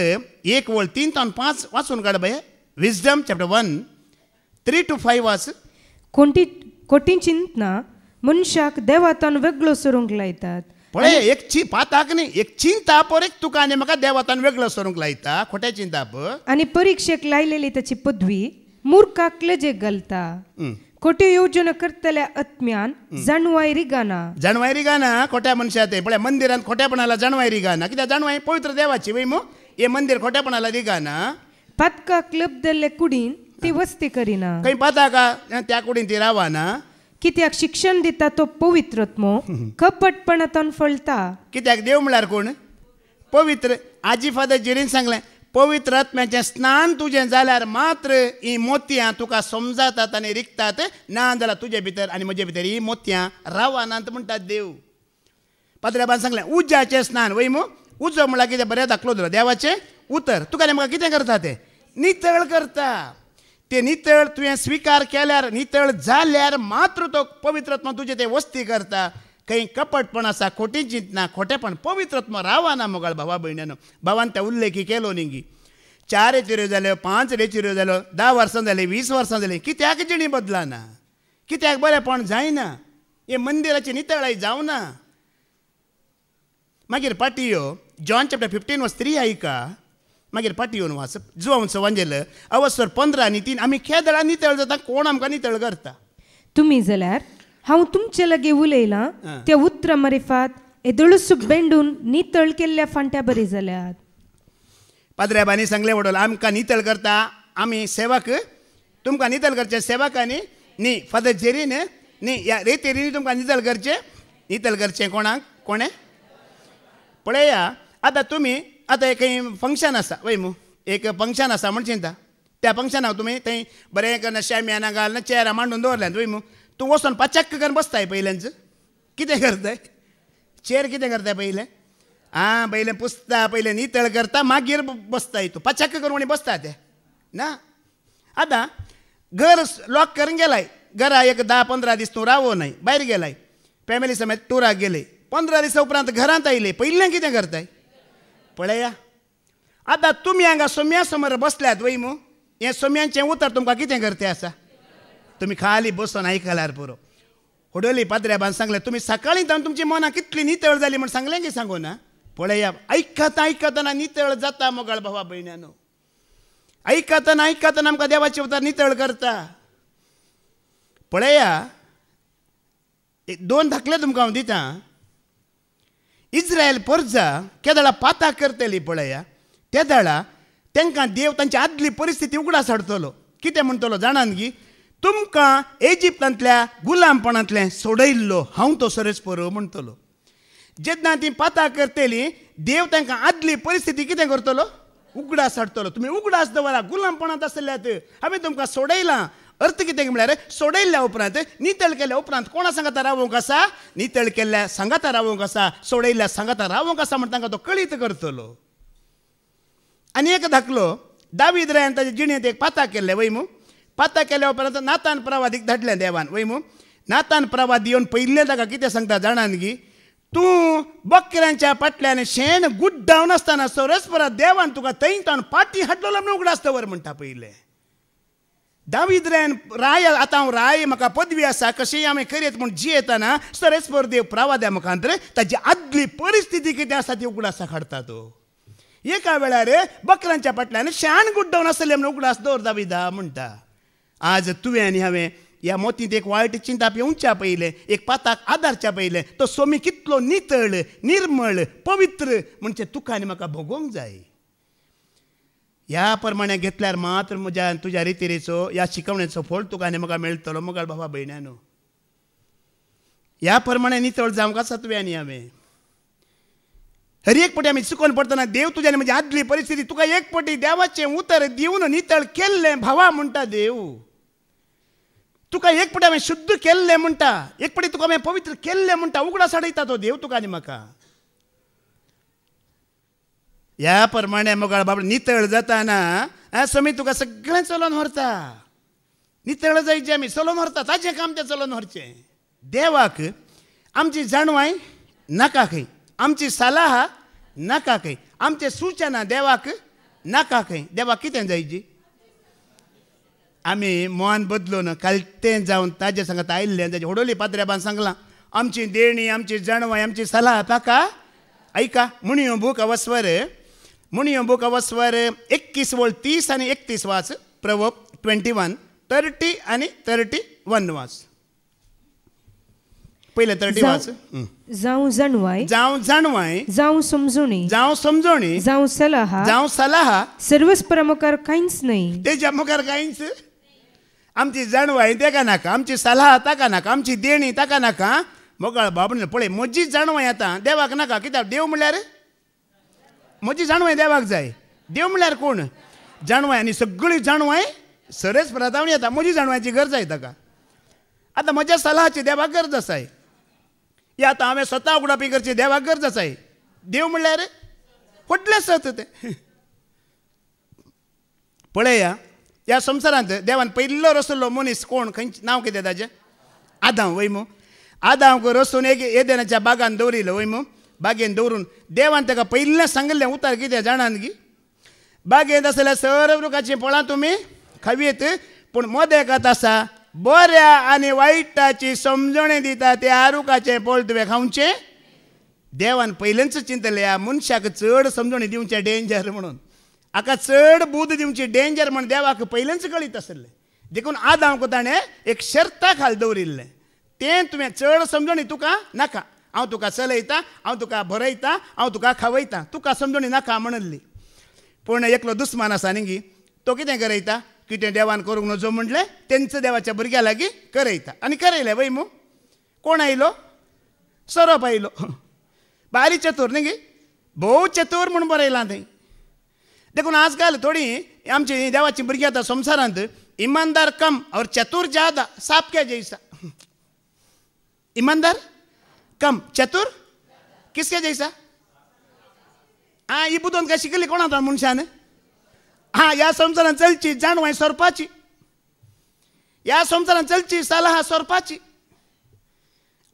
1 वळ 3 ते 5 वाचून काड भय. विजडम चॅप्टर 1 3 to 5 वाच. कोटी चिंतना मनशाक देवातान वेगळो सरूंक लायतात. पळय एक पाताक न्ही, एक चिंता पर एक तुका आनी म्हाका देवातान वेगळो सरूंक लायता. खोटे चिंता पळय. आनी परीक्षेक लायलेली ताची पदवी मुर्खाक लजेक घालता. खोट्यो येवजण करतल्या आत्म्यान जाणवाय रिगाना. जाणवाय रिगाना खोट्या मनशां ते पळय. मंदिरांत खोट्यापणाला जाणवाय रिगाना. कित्याक जाणवाय पवित्र देवाची वय मू. हे मंदिर खोट्यापणाला रिगाना. पातकाक लबदल्ले कुडीन ती वस्ती करिना. खंय पाताका त्या कुडीन ती रावाना. कित्याक शिक्षण दिता तो पवित्रत्मो कपटपणातून फळता. कित्याक देव म्हळ्यार कोण, पवित्र. आजी फादर जेरीन सांगलें, पवित्र आत्म्याचें स्नान तुजें जाल्यार मात्र ही मोतयां तुका समजातात आनी रिकतात. ना जाल्यार तुजे भितर आनी म्हजे भितर ही मोतयां रावानात म्हणटात देव. पाद्रेबान सांगलें उज्याचें स्नान वय मू. उजो म्हळ्यार कितें बरें दाखलो दर देवाचें उतर. तुका आनी म्हाका कितें करता तें नितळ करता. ते नितळ तुवें स्विकार केल्यार, नितळ जाल्यार मात्र तो पवित्रत्म तुजे ते वस्ती करता. खंय कपटपण आसा, खोटी चिंतना, खोटेपण, पवित्रत्म रावाना मुगाळ भावा भयण्यानो. भावान त्या उल्लेखी केलो न्ही. 4 रेचिऱ्यो जाल्यो, 5 रेचिऱ्यो जाल्यो, 10 वर्सां जालीं, 20 वर्सां जालीं. कित्याक जिणी बदलाना, कित्याक बरेंपण जायना. हे मंदिराची नितळाय जावना. मागीर पाटियो जॉन चॅप्टर 15 वर्स 3 ऐका. मागीर पाटियोन वाच. जुवांचो वांजेल अवसर 15 आनी 3. आमी केदळा नितळ जाता, कोण आमकां नितळ करता. तुमी जाल्यार हांव तुमचे लागीं उलयलां त्या उतरां मारिफात येदळूस बेंडून नितळ केल्ल्या फांट्या बरी जाल्यात. पाद्रेबांनी सांगलें वडोल आमकां नितळ करता. आमी सेवक तुमकां नितळ करचे. सेवकांनी न्ही, फादर जेरीन न्ही, या रेतेरीनी तुमकां नितळ करचें. नितळ करचें कोणाक, कोणें पळया. आतां तुमी आतां एक फंक्शन आसा वय मू. एक फंक्शन आसा म्हण चिंता. त्या फंक्शनाक तुमी थंय बरें करून शामियाना घालून चेअरां मांडून दवरल्यात वय मू. तूं वचून पचक्क करून बसताय पयल्याच. कितें करताय, चेअर कितें करताय पयलें. आं पयलें पुसता, पयलें नितळ करता, मागीर बसताय. तूं पचक्क करून म्हणी बसता तें ना. आतां घर लॉक करून गेलाय. घरा एक 10-15 दीस तूं रावो न्हय, भायर गेलाय, फॅमिली समेत टुराक गेले. 15 दिसा उपरांत घरांत आयले. पयलें कितें करताय पळया. आतां तुमी हांगा सोम्या समोर बसल्यात वय मू. हें सोम्यांचें उतर तुमकां कितें करतें आसा. तुमी खाली बसून आयकल्यार पुरो. होडोली पाद्रेबान सांगलें तुमी सकाळीं जावन तुमची मनां कितली नितळ जाली म्हण सांगलें की सांगू ना. पळया आयकता आयकतना नितळ जाता मोगाळ भावा भयण्यानो. आयकतना आयकतना आमकां देवाचे उतर नितळ करता. पळया 2 दाखले तुमकां हांव दिता. इस्रायल परजा केदळा पाता करतली पळया. त्या दाळा तांकां देव तांची आदली परिस्थिती उगडास हाडटलो. कितें म्हणटलो जाणान की तुमकां इजिप्तांतल्या गुलामपणांतल्यान सोडयल्लो हांव तो सरस्पर म्हणटलो. जेन्ना ती पाता करतली देव तांकां आदली परिस्थिती कितें करतलो उगडास हाडटलो. तुमी उगडास दवरा. गुलामपणांत आसल्यात, हांवें तुमकां सोडयलां. अर्थ कितें म्हळ्यार सोडयल्ल्या उपरांत, नितळ केल्या उपरांत कोणा सांगाता रावूंक आसा, नितळ केल्ल्या सांगाता रावूंक आसा, सोडयल्ल्या सांगाता रावूंक आसा म्हण तांकां तो कळीत करतलो. आनी एक धाकलो दावीद रायान ताचे जिणेंत एक पाता केल्लें वय मू. पाता केल्या उपरांत नातान प्रवादीक धाडलें देवान वय मू. नातान प्रवादी येवन पयलें ताका कितें सांगता जाणान की तूं बकऱ्यांच्या फाटल्यान शेण गुड्डावन आसतना सरस्परात देवान तुका थंयच्यान पाटी हाडलो म्हूण उगडास दवर म्हणटा पयलें. दावीद रेन राय आतां हांव राय म्हाका पदवी आसा कशेंय हांवें करीत म्हूण जियेतना सरस्पर देव प्रावाद्या मुखांतर ताची आदली परिस्थिती कितें आसा ती उगडासा हाडता तो. एका वेळार बकऱ्यांच्या फाटल्यान शेण गुड्डावन आसलें म्हूण उगडास दवर दाविदा म्हणटा. आज तुवें आनी हांवें ह्या मोतींत एक वायट चिंता येवच्या पयलें, एक पाताक आदारच्या पयलें तो सोमी कितलो नितळ निर्मळ पवित्र म्हणजे तुका आनी म्हाका भोगोवंक जाय. ह्या प्रमाणे घेतल्यार मात्र म्हज्या तुज्या रितीरेचो ह्या शिकवणेचो फळ तुका आनी म्हाका मेळटलो मोगाळ बाबा भयण्यानो. ह्या प्रमाणे नितळ जावंक आसा तुवें आनी हांवें. हर एक फावटी आमी चुकोवन पडटना देव तुज्यान म्हजी आदली परिस्थिती तुका एक फावटी देवाचें उतर दिवन नितळ केल्लें भावा म्हणटा देव. तुका एक फावटी हांवें शुद्ध केल्लें म्हणटा, एक फावटी तुका हांवें पवित्र केल्लें म्हणटा, उगडास हाडयता तो देव तुका आनी म्हाका. ह्या प्रमाणे मोगाळ बाबा नितळ जाताना समी तुका सगळें चलोवन व्हरता. नितळ जायचें आमी चलोवन व्हरता, ताजें काम तें चलोवन व्हरचें. देवाक आमची जाणवाय नाका खंय, आमची सलाह नाका खंय, आमचे सूचना देवाक नाका खंय. देवाक कितें जायची आमी मोन बदलून कालतें जावन ताजे सांगात आयिल्लें ताजे होडोली पाद्र्याबान सांगलां आमची देणी आमची जाणवाय आमची सलाह ताका ऐका. मुणयो बूक अवस्वर 21:30 आणि 31 वाच. प्रवोप 21 30 आणि 31 वाच. पहिले 30 वाच. जावं जाणवाय जावं समजोणी जावं सलाह सर्वस्परा मुखार कांयच न्हय. तेच्या मुखार कांयच आमची जाणवाय ताका नाका, आमची सलाह ताका नाका, आमची देणी ताका नाका. मोगाळ बाबा पळय म्हजी जाणवाय आतां देवाक नाका. कित्याक देव म्हणल्यार म्हजी जाणवाय देवाक जाय. देव म्हणल्यार कोण? जाणवाय. आनी सगळी जाणवाय सरस प्रतावणी येता. म्हजी जाणवायची गरज आहे ताका. आतां म्हज्या सलाहाची देवाक गरज आसाय. हे आतां हांवें स्वता उगडापी करची देवाक गरज आसाय. देव म्हणल्यार व्हडलें सत तें. पळया ह्या संवसारांत देवान पयलो रचलो मनीस कोण? खंयचें नांव कितें ताचें? आदाम वय मू. आदामक रचून एक एदेनाच्या बागान दवरिलो वय मू. बागेन दवरून देवान ताका पयलें सांगलें उतार कितें जाणान गी? बागेंत आसल्यार सर्व वृक्षाचीं फळां तुमी खावीत, पूण मोदेकात आसा बऱ्या आनी वायटाची समजणी दिता त्या आरुखाचें फळ तुवें खावचें. देवान पयलेंच चिंतलें ह्या मनशाक चड समजणी दिवचें डेंजर म्हणून. हाका चड बूद दिवची डेंजर म्हण देवाक पयलेंच कळीत आसलें. देखून आदामक ताणें एक शर्ता खाल दवरिल्लें. तें तुवें चड समजणी तुका नाका. हांव तुका चलयता, हांव तुका भरयता, हांव तुका खावयता, तुका समजणी नाका म्हणली. पूण एकलो दुस्मान आसा न्ही गी, तो कितें करयता? कितें देवान करूंक नजो म्हणलें तेंच देवाच्या भुरग्या लागीं करयता. आनी करयलें वय मू. कोण आयलो? सरोप आयलो. बारी चतूर न्ही गी, भोव चतूर म्हूण बरयलां थंय. देखून आजकाल थोडी आमची देवाची भुरगीं आतां संवसारांत इमानदार कम और चतुर ज्यादा साप क्या जैसा. ईमानदार कम चतुर किसके जैसा. ही बुदोवन काय शिकली कोण आता मनशान? ह्या संवसारान चलची जाणवाय सोरपाची, ह्या संवसारान चलची सलाह सोरपाची.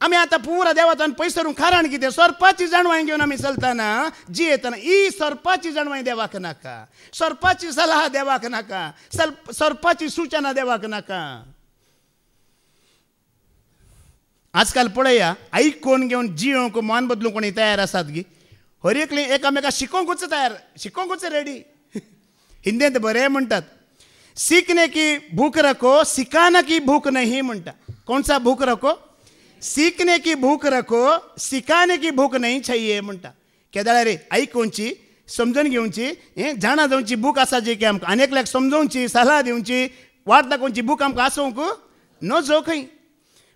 आमी आतां पुरा देवातान पयसरून खाराण कितें सोरपाची जाणवाय घेवन आमी चलतना जियेतना ही सोरपाची जाणवाय देवाक नाका, सोरपाची सलाह देवाक नाका, सोरपाची सूचना देवाक नाका. आजकाल पळया आयकून घेवन जियोंक मन बदलूंक कोणी तयार आसात गी. हर एकली एकामेका शिकोवंकूच तयार, शिकोवंकूच रेडी. हिंदींत बरें म्हणटात सीखने की भूख रखो सिखाने की भूख नहीं म्हणटा. कोणसा भूख रखो? सीखने की भूख रखो सिखाने की भूख नहीं चाहिए म्हणटा. केदाळ रे आयकूंची समजून घेवची हें जाणा जावची भूख आसा जी की आमकां आनेकल्याक समजोवची सलाह दिवची वाट दाखोवची भूख आमकां आसूंक नजो खंय.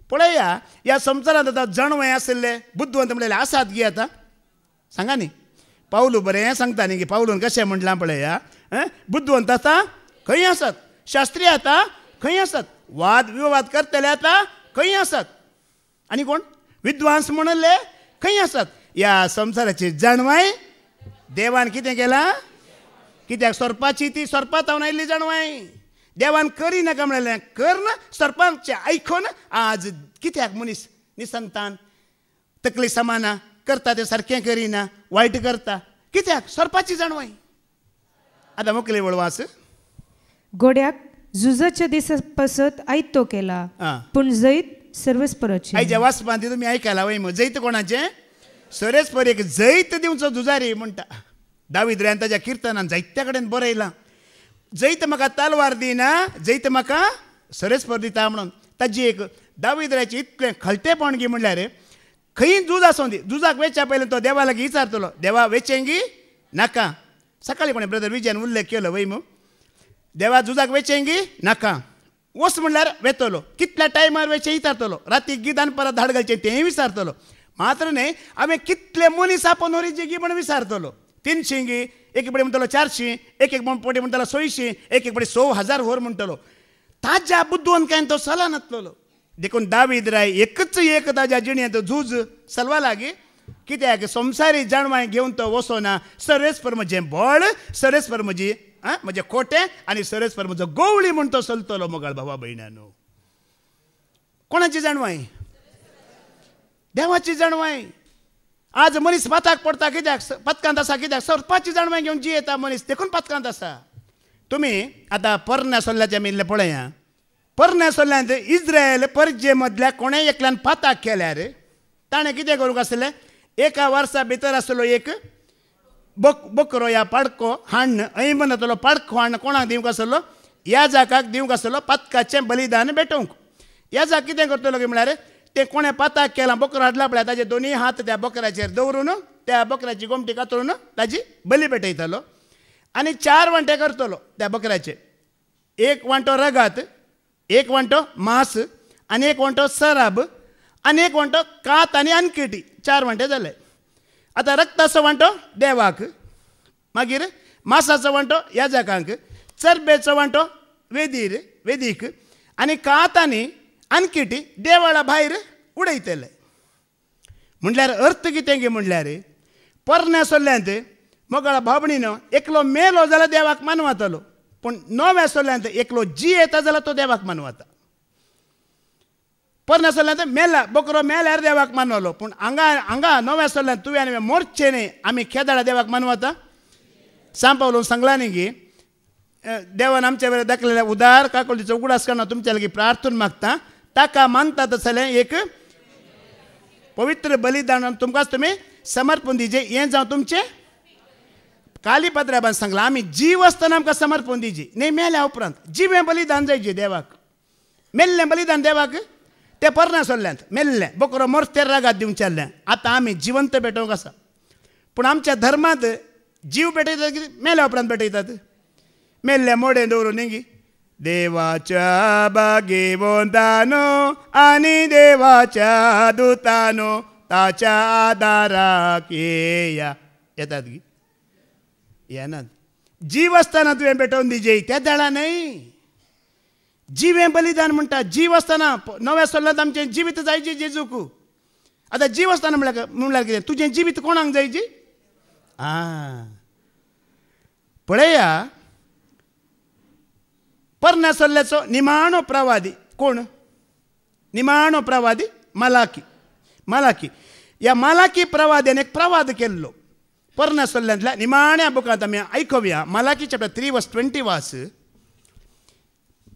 पळया ह्या संवसारांत आतां जणवय आसले बुद्धवंत म्हणलेले आसात गी. आतां सांगा न्ही पावलू बरें सांगता न्ही गी. पावलून कशें म्हटलां पळया बुद्धवंत आतां खंय आसात, शास्त्री आतां खंय आसात, वाद विवाद करतले आतां खंय आसात, आनी कोण विद्वांस म्हणले खंय आसात. ह्या संवसाराची जाणवाय देवान कितें केलां? कित्याक सोरपाची ती सोरपा तावन आयिल्ली जाणवाय देवान करी नाका म्हणलें करना. सरपंच आयकून आज कित्याक मनीस निसंतान तकली समाना करता तें सारकें करिना वायट करता कित्याक सरपाची जाणवाय आतां मोकले वळवास गोड्याक झुजाच्या दिसा पासत आयतो केला पूण जैत सर्वेस्पराची आयच्या वाचपांत तुमी आयकला वय जैत कोणाचें सर्वेस्परेक जैत दिवचो झुजारी म्हणटा दावीद रान ताच्या किर्तनान जायत्या कडेन बरयलां जैत म्हाका तलवार दिना जैत म्हाका सर्वेस्पर दिता म्हणून ताजी एक दावीदराची इतलें खलतेपणगी म्हणल्यार खंय झूज आसूं दी झुजाक वेच्या पयलीं तो देवा लागीं विचारतलो देवा वेचेंगी नाका सकाळीं कोणें ब्रदर विजयान उल्लेख केलो वय देवा झुजाक वेचेंगी नाका वच म्हणल्यार वेतलो कितल्या टायमार वेचें विचारतलो राती गिदान परत धाड घालचें तेंय विचारतलो मात्र न्हय हांवें कितले मनीस आपोवन व्हरीची गी म्हण विचारतलो 300 गी एक पाटी म्हणटलो 400 एक पाटी म्हणटलो 600 एक पाटी 100,000 व्हर म्हणटलो ताज्या बुद्दोन काय तो सला नासलो देखून दावीद राय एकच एक ताज्या जिणेंत झूज चलवा लागी कित्याक संवसारी जाणवाय घेवन तो वचोना सर्वेस्पर म्हजें बळ सर्वेस्पर म्हजी म्हजे खोटे आनी सर्वेस्पर म्हजो गवळी म्हूण तो चलतलो मोगाळ भावा भयणानो कोणाची जाणवाय देवाची जाणवाय आज मनीस पाताक पडटा कित्याक पथकांत आसा कित्याक सरपाची जाणवाय घेवन जी येता मनीस देखून पथकांत आसा तुमी आतां परण्या सोल्ल्याचें मिल्लें पळया परण्या सोल्ल्यांत इस्रायल परजे मदल्या कोणें एकल्यान पाताक केल्यार ताणें कितें करूंक आसलें एका वर्सा भितर आसलो एक बकरो या पाडको हाडन ऐमनातलो पाडको हाडन कोणाक दिवंक आसलो याजाकाक दिवंक आसलो पातकाचें बलिदान भेटोवंक याजाक कितें करतलो की म्हळ्यार तें कोणें पाताक केलां बकरो हाडला पळय ताजे दोनी हात त्या बकऱ्याचेर दवरून त्या बकऱ्याची गोमटी कातरून ताजी बली पेटयतलो आनी 4 वांटे करतलो त्या बकऱ्याचे एक वांटो रगात एक वांटो मांस आनी एक वांटो सराब आनी एक वांटो कात आनी अनकिटी 4 वांटे जाले आतां रक्ताचो वांटो देवाक मागीर मांसाचो वांटो याजकांक चरबेचो वांटो वेदीक आनी कात आनी अनकिटी देवाळा भायर उडयतले म्हणल्यार अर्थ कितें गे म्हणल्यार परण्या सोल्ल्यांत मोगाळा भावणीनो एकलो मेलो जाल्यार देवाक मानवतालो पूण नव्या सोल्ल्यांत एकलो जी येता जाल्यार तो देवाक मानवता परण्या सोल्ल्यांत मेला बकरो मेल्यार देवाक मानवलो पूण हांगा नव्या सोल्ल्यांत तुवें आनी मोरचे न्ही आमी केदाळा देवाक मानवता सांपावलो सांगला न्ही गी देवान आमचे वेळेर दाखयलेल्या उदार काकुळीचो उगडास करना तुमच्या लागीं प्रार्थना मागता ताका मानता तसलें एक पवित्र बलिदान तुमकांच तुमी समर्पण दिजे हें जावं तुमचें कालीपत्राबान सांगलां आमी जीव आसतना आमकां समर्पण दिजी न्ही मेल्या उपरांत जिवें बलिदान जायचें देवाक मेल्लें बलिदान देवाक तें परण्या सोल्ल्यांत मेल्लें बकरो मोरतेर रागात दिवचेल्लें आतां आमी जिवंत पेटोवंक आसा पूण आमच्या धर्मांत जीव पेटयतात कितें मेल्या उपरांत पेटयतात मेल्लें मोडें दवरून न्ही देवाच्या बागेवंतानो आनी देवाच्या दुतानो ताच्या आदाराक येतात गी येनात जीव आसतना तुवें पेटोवन दिजे त्या दाळा न्हय जिवें बलिदान म्हणटा जीव आसतना नव्या सोल्ल्यांत आमचें जिवीत जायचें जेजूक आतां जीव आसतना म्हणल्यार कितें तुजें जिवीत कोणाक जायची पळया परण्या सोल्ल्याचो निमाणो प्रवादी कोण निमाणो प्रवादी मालाकी ह्या मालाकी प्रवाद्यान एक प्रवाद केल्लो परण्या सोल्ल्यांतल्या निमाण्या बुकांत आमी आयकुया मालाकी चॅप्टर 3 वर्स 20 वास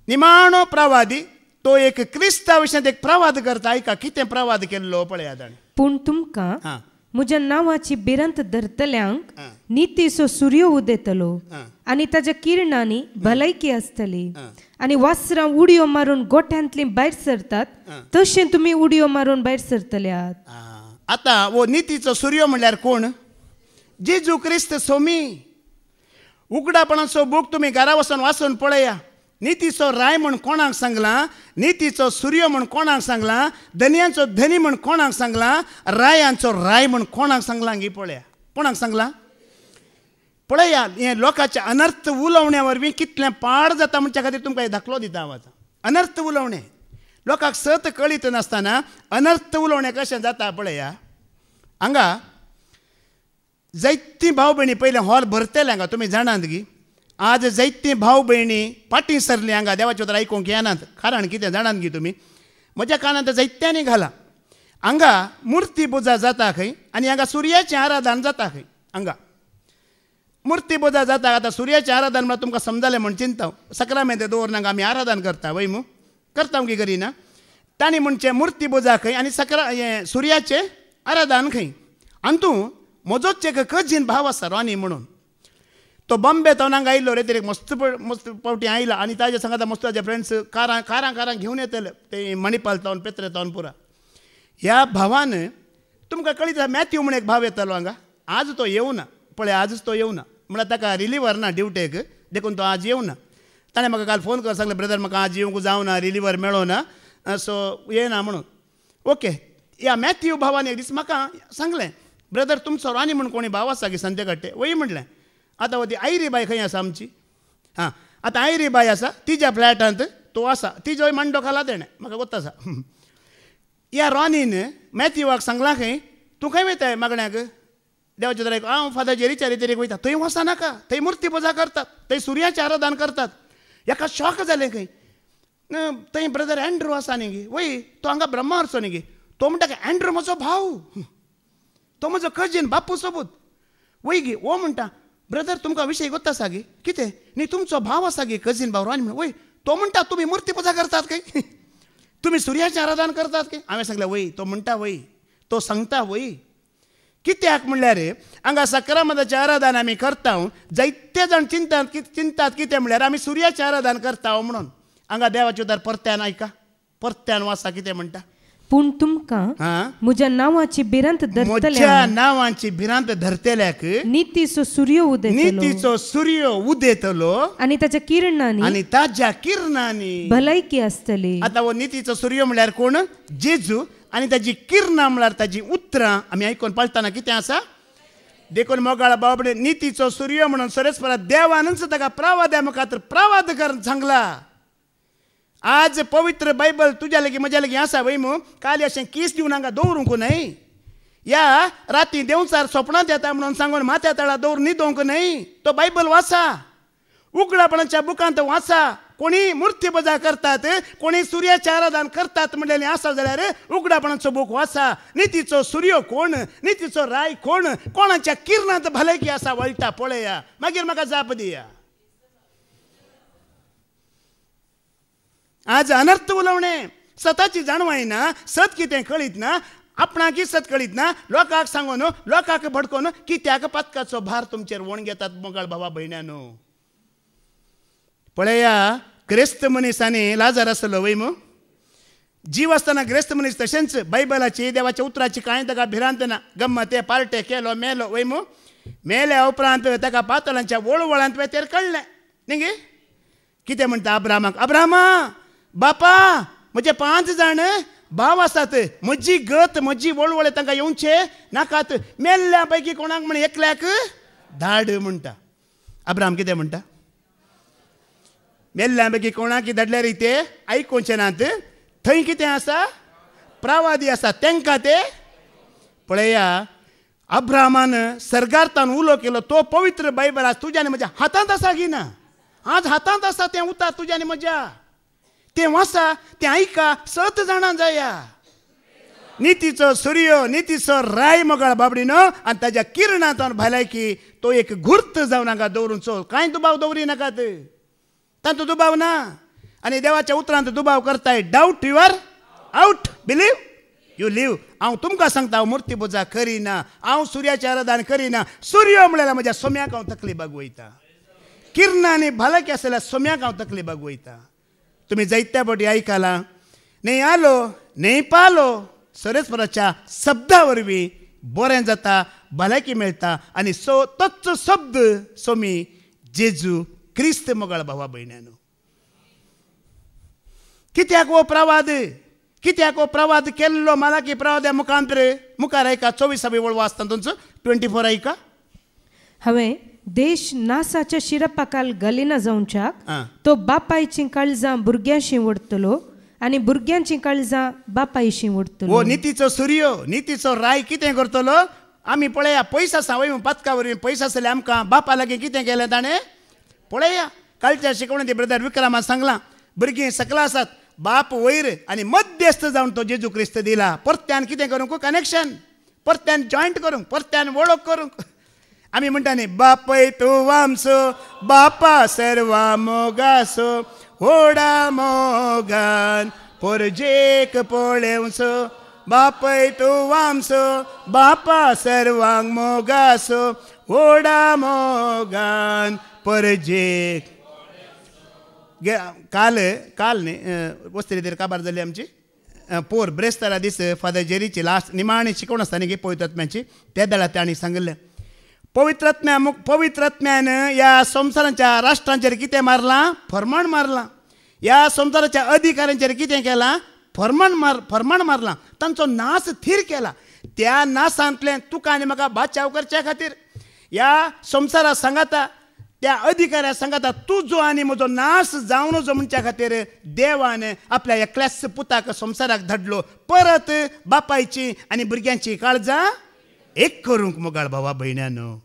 निमाणो प्रवादी तो एक क्रिस्तांव विशयांत एक प्रवाद करता आयका कितें प्रवाद केल्लो पळया ताणें पूण तुमकां म्हज्या नांवाची भिरांत धरतल्यांक नितीचो सूर्य उदेतलो आनी ताच्या किरणांनी भलायकी आसतली आनी वासरां उडयो मारून गोठ्यांतली भायर सरतात तशें तुमी उडयो मारून भायर सरतल्यात आतां वो नितीचो सूर्य म्हणल्यार कोण जेजू क्रिस्त सोमी उगडापणाचो बूक तुमी घरा वचून वाचून पळया नितीचो राय म्हण कोणाक सांगलां नितीचो सूर्य म्हण कोणाक सांगलां धनयांचो धनी म्हण कोणाक सांगलां रायांचो राय म्हण कोणाक सांगलां गी पळया कोणाक सांगलां पळया हें लोकांच्या अनर्थ उलोवण्या वरवीं कितलें पाड जाता म्हणच्या खातीर तुमकां हे दाखलो दिता हांव आतां अनर्थ उलोवणें लोकांक सत कळीत नासतना अनर्थ उलोवणें कशें जाता पळया हांगा जायतीं भाव भयणी पयलें हॉल भरतले हांगा तुमी जाणात गी आज जायतीं भाव भयणी फाटीं सरलीं हांगा देवाचें उतर आयकूंक येनात कारण कितें जाणात गी तुमी म्हज्या कानांत जायत्यांनी घाला हांगा मुर्ती पुजा जाता खंय आनी हांगा सुर्याचें आराधन जाता खंय. हांगा मुर्ती पुजा जाता. आतां सुर्याचें आराधन म्हळ्यार तुमकां समजालें म्हण चिंता. सक्रामेंत दवरनाका आमी आराधन करता वय मू करता की करिना. तांणी म्हणचें मुर्ती पुजा खंय आनी सुर्याचें आराधन खंय. आनी तूं म्हजोच एक कजीन भाव आसा रॉनी म्हणून. तो बॉम्बे तावन हांगा आयिल्लो रे तरी मस्त पावटी आयला आनी ताजे सांगाता मस्त ताजे फ्रेंड्स कारां घेवन येतले ते मणिपाल तावन पेत्रे तावन पुरा. ह्या भावान तुमकां कळीत मॅथ्यू म्हूण एक भाव येतालो हांगा. आज तो येवना पळय आजच तो येवना म्हळ्यार ताका रिलीवर ना ड्युटेक देखून तो आज येवना. ताणें म्हाका काल फोन कर सांगलें ब्रदर म्हाका आज येवंक जावना रिलीवर मेळोना सो येना म्हणून. ओके ह्या मॅथ्यू भावान एक दीस म्हाका सांगलें ब्रदर तुमचो राणी म्हूण कोणी भाव आसा की संजय कट्टे वय म्हणलें. आतां ती आयरी बाय खंय आसा आमची. हां आतां आयरी बाय आसा तिच्या फ्लॅटांत तो आसा तिजोय मांडो खाला तेणें म्हाका गोत आसा. ह्या रॉनीन मॅथ्यूवाक सांगलां खंय तूं खंय वयता मागण्याक देवाच्या दराक हांव फादर जेरीच्या रितेरेक वयता. थंय वचा नाका थंय मुर्ती पुजा करतात थंय सुर्याचें आराधन करतात. हाका शॉक जालें खंय. थंय ब्रदर एंड्रू आसा न्ही गे वय तो हांगा ब्रह्मावरचो न्ही गे. तो म्हणटा एंड्रू म्हजो भाव तो म्हजो कजीन बापू सोबूत वय गे. वो म्हणटा ब्रदर तुमकां विशय गोत आसा गे कितें न्ही तुमचो भाव आसा गे कजीन भाव रानी म्हणून वय. तो म्हणटा तुमी मुर्ती पुजा करतात खंय तुमी सुर्याचें आराधन करतात खंय. हांवें सांगलें वय. तो म्हणटा वय तो सांगता वय. कित्याक म्हणल्यार हांगा सक्रामंताचें आराधन आमी करता जायते जाण चिंतात कितें म्हणल्यार आमी सुर्याचें आराधन करता म्हणून. हांगा देवाचें उदार परत्यान आयका परत्यान वाचा कितें म्हणटा. पूण तुमकां म्हज्या नांवाची भिरांत म्हज्या नांवाची भिरांत धरतल्याक नितीचो सूर्य उदेतलो आनी ताच्या किरणांनी भलायकी आसतली. आतां हो नितीचो सूर्य म्हळ्यार कोण जेजू आनी ताजी किरणां म्हळ्यार ताजी उतरां आमी आयकून पळताना कितें आसा. देखून मोगाळ बाबडे नितीचो सूर्य म्हणून सरस्परा देवानच ताका प्रवाद्या मुखार प्रवाद कर सांगला. आज पवित्र बायबल तुज्या लागीं म्हज्या लागीं आसा वय मू. काल अशें केस दिवन हांगा दवरूंक न्हय. या राती देंवचार स्वप्नांत येता म्हणून सांगून माथ्या तळा दवरून न्हिदोवंक न्हय. तो बायबल वाचा उगडापणाच्या बुकांत वाचा. कोणी मुर्ती पुजा करतात कोणी सुर्याचें आराधन करतात म्हणलेलें आसा जाल्यार उगडापणाचो बूक वाचा. नितीचो सूर्य कोण नितीचो राय कोण कोणाच्या किरणांत भलायकी आसा वळटा पळया मागीर म्हाका जाप दिया. आज अनर्थ उलवणें सताची जाणवाय ना सत कितें कळीत ना आपणाकी सत कळीत ना लोकांक सांगून लोकांक भडकोवन कित्याक पातकाचो भार तुमचेर वण घेतात मोगाळ भावा भयण्यानो. पळया क्रिस्त मनीसांनी लाजार आसलो वय मू. जीव आसतना क्रिस्त मनीस तशेंच बायबलाची देवाच्या उतराची कांय ताका भिरांत ना. गम्मते पार्टे केलो मेलो वय मू. मेल्या उपरांत ताका पातळांच्या वळवळांत तेर कळ्ळें न्ही गे. कितें म्हणटा अब्रामाक अब्रामा बापा म्हजे 5 जाण भाव आसात म्हजी गत म्हजी वळवळे तांकां येवचे नाकात मेल्ल्या पैकी कोणाक म्हण एकल्याक धाड म्हणटा. अब्राम कितें म्हणटा मेल्ल्या पैकी कोणाक धाडल्यार ते आयकोवचे नात. थंय कितें आसा प्रवादी आसा तांकां ते पळया. अब्रामान सर्गार्थान उलो केलो तो पवित्र बायबल आज तुज्या आनी म्हज्या हातांत आसा की ना. आज हातांत आसा तें उतार तुज्या आनी म्हज्या तें वाचा तें आयका 7 जाणां जाया. नितीचो सूर्य नितीचो राय मोगाळ बाबडीनो आनी ताज्या किरणांतून भलायकी तो एक घुर्त जावन हांगा दवरून चल. कांय दुबाव दवरी नाकात तातूंत दुबाव ना. आनी देवाच्या उतरांत दुबाव करताय. Doubt you are out believe you live. हांव तुमकां सांगता हांव मुर्ती पुजा करिना हांव सुर्याचें आराधन करिना. सूर्य म्हळ्यार म्हज्या सोम्याक हांव तकलीबाक वयता. किरणांनी भलायकी आसल्यार सोम्याक हांव तकलीबाक वयता. तुम्ही जायत्या फावटी आयकलां न्हय आलो न्हय पालो सरस्वराच्या शब्दा वरवीं बरें जाता भलायकी मेळटा आनी तोच शब्द सोमी जेजू क्रिस्त मोगाळ भावा भयण्यानो. कित्याक हो प्रवाद केल्लो मालाकी प्रवाद्या मुखार आयका 24 वळवा आसता तुमचो 24 आयका. हांवें देश नासाच्या शिरपाकाल घालिना जावच्याक तो बापायचीं काळजां भुरग्यांशी ओडतलो आनी भुरग्यांची काळजां बापायशी ओडतलो. हो नितीचो सूर्य नितीचो राय कितें करतलो. आमी पळया पयस आसा वय पातका वरवीं पयस आसले आमकां बापा लागीं कितें केलें ताणें पळया. कालच्या शिकवणेंत ब्रदर विक्रमान सांगलां भुरगीं सकला आसात बाप वयर आनी मध्यस्थ जावन तो जेजू क्रिस्त दिला. परत्यान कितें करूंक कनेक्शन, परत्यान जॉयंट करूंक, परत्यान वळख करूंक. आमी म्हणटा न्ही बापय तूं आमचो, बापा सर्वा मोगासो, व्हडा मोगान परजेक पळेवचो. बापय तूं आमचो, बापा सर्वांक मोगासो, व्हडा मोगान परजेक. काल न्ही वस्त्री तरी काबार जाली आमची पोर ब्रेस्तारा दीस फादर जेरीची लास्ट निमाणी शिकवण आसता न्ही पवित्रात्म्याची, त्या दाळा तांणी सांगलें पवित्रात्म्यान ह्या संवसाराच्या राष्ट्रांचेर कितें मारलां, फर्माण मारलां. ह्या संवसाराच्या अधिकाऱ्यांचेर कितें केलां, फर्माण मारलां. तांचो नाश थीर केला. त्या नाशांतल्यान तुका आनी म्हाका बाचाव करच्या खातीर ह्या संवसारा सांगाता, त्या अधिकाऱ्या सांगाता तुजो आनी म्हजो नाश जावं नजो म्हणच्या खातीर देवान आपल्या एकल्याच पुताक संवसाराक धाडलो, परत बापायची आनी भुरग्यांची काळजां एक करूंक. मोगाळ भावा भयण्यानो,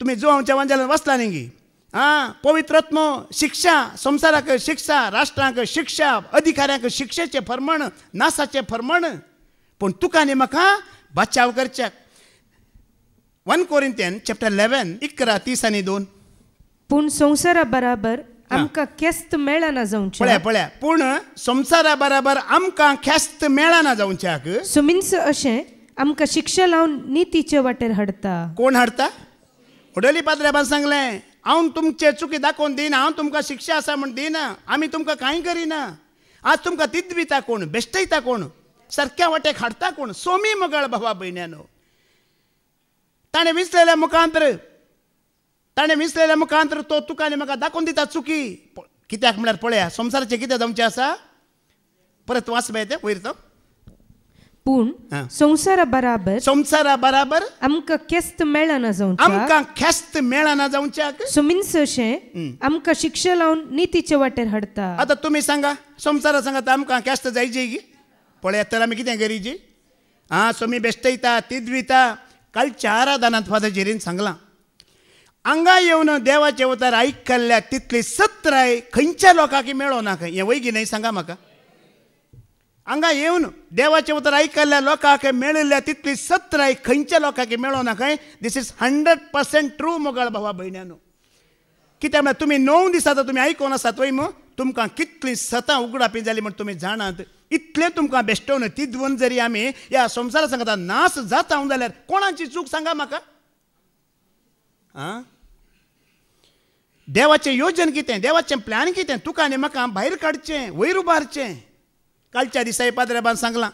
तुमी जोवांच्या वांजेलान वाचला न्ही गी. पवित्रात्मो शिक्षा, संवसाराक शिक्षा, राष्ट्रांक शिक्षा, अधिकाऱ्यांक शिक्षेचें फर्मण, नाशाचें फर्मण. पूण तुका आनी म्हाका बाचाव करच्याक. 1 Corinthians chapter 11 11 30 आनी 2. पूण संवसारा बराबर आमकां ख्यास्त मेळना जावचें. पळया पूण संवसारा बराबर आमकां ख्यास्त मेळना जावच्याक सुमिन्स अशें आमकां शिक्षा लावन नितीचे वाटेर हाडटा. कोण हाडटा? उडोली पाद्रेबान सांगलें हांव तुमचे चुकी दाखोवन दिना, हांव तुमकां शिक्षा आसा म्हण दिना, आमी तुमकां कांय करिना. आज तुमकां तिदविता कोण, बेश्टयता कोण, सारक्या वाटेक हाडटा कोण? सोमी मोगाळ भावा भयण्यानो. ताणें विसलेल्या मुखांतर तो तुका आनी म्हाका दाखोवन दिता चुकी. कित्याक म्हळ्यार पळया संवसाराचें कितें जावचें आसा. परत वाच तें वयर तो. पूण संवसारा बराबर आमकां ख्यास्त मेळना जावचें, आमकां ख्यास्त मेळना जावच्याक सुमिन्स अशें आमकां शिक्षा लावन नितीचे वाटेर हाडटा. आतां तुमी सांगा, संवसारा सांगात आमकां ख्यास्त जायची गी. पळयात तर आमी कितें करीची. सोमी बेश्टयता, तिदविता. कालच्या आराधनांत फादर जेरीन सांगलां हांगा येवन देवाचे अवतार आयकल्ल्या तितली सत्राय खंयच्या लोकांक मेळो ना खंय. हें वैगी न्हय सांगा म्हाका. हांगा येवन देवाचे अवतार आयकल्ल्या लोकांक मेळिल्ल्या तितली सत्राय खंयच्या लोकांक मेळो ना खंय. दिस इज 100% ट्रू मोगाळ भावा भयण्यानो. कित्याक म्हळ्यार तुमी 9 दिसां तुमी आयकोन आसात वय मो, तुमकां कितलीं सतां उगडापी जाली म्हण तुमी जाणात. इतलें तुमकां बेश्टोवन तिदवून जरी आमी ह्या संवसारा सांगता नाश जाता जाल्यार कोणाची चूक सांगा म्हाका. देवाचें योजन कितें, देवाचें प्लॅन कितें, तुका आनी म्हाका भायर काडचें, वयर उबारचें. कालच्या दिसा पाद्रेबान सांगलां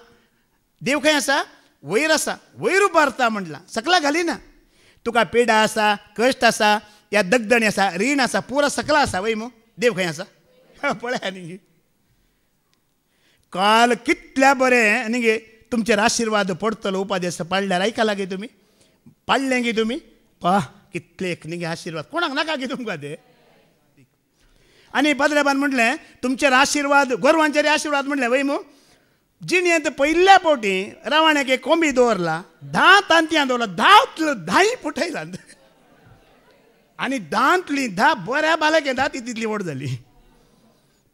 देव खंय आसा, वयर आसा, वयर उबारता म्हणलां, सकला घालिना. तुका पिडा आसा, कश्ट आसा, या दगदणी आसा, रीण आसा, पुरा सकला आसा वय मो. देव खंय आसा पळया न्ही. काल कितल्या बरें न्ही गे तुमचेर आशिर्वाद पडटलो उपादेश पाळल्यार. आयकला गे तुमी, पाळलें गे तुमी. पहा कितले न्ही गे आशिर्वाद, कोणाक नाका गे तुमकां ते. आनी पाद्रेबान म्हटलें तुमचेर आशिर्वाद, गोरवांचेर आशिर्वाद म्हणलें वय मो. जिणेंत पयल्या फावटी रावण्याक एक कोंबी दवरला, 10 तांतयां दवरला, 10 फुटयला आनी 10 बऱ्या बालके 10 तितली व्हड जाली.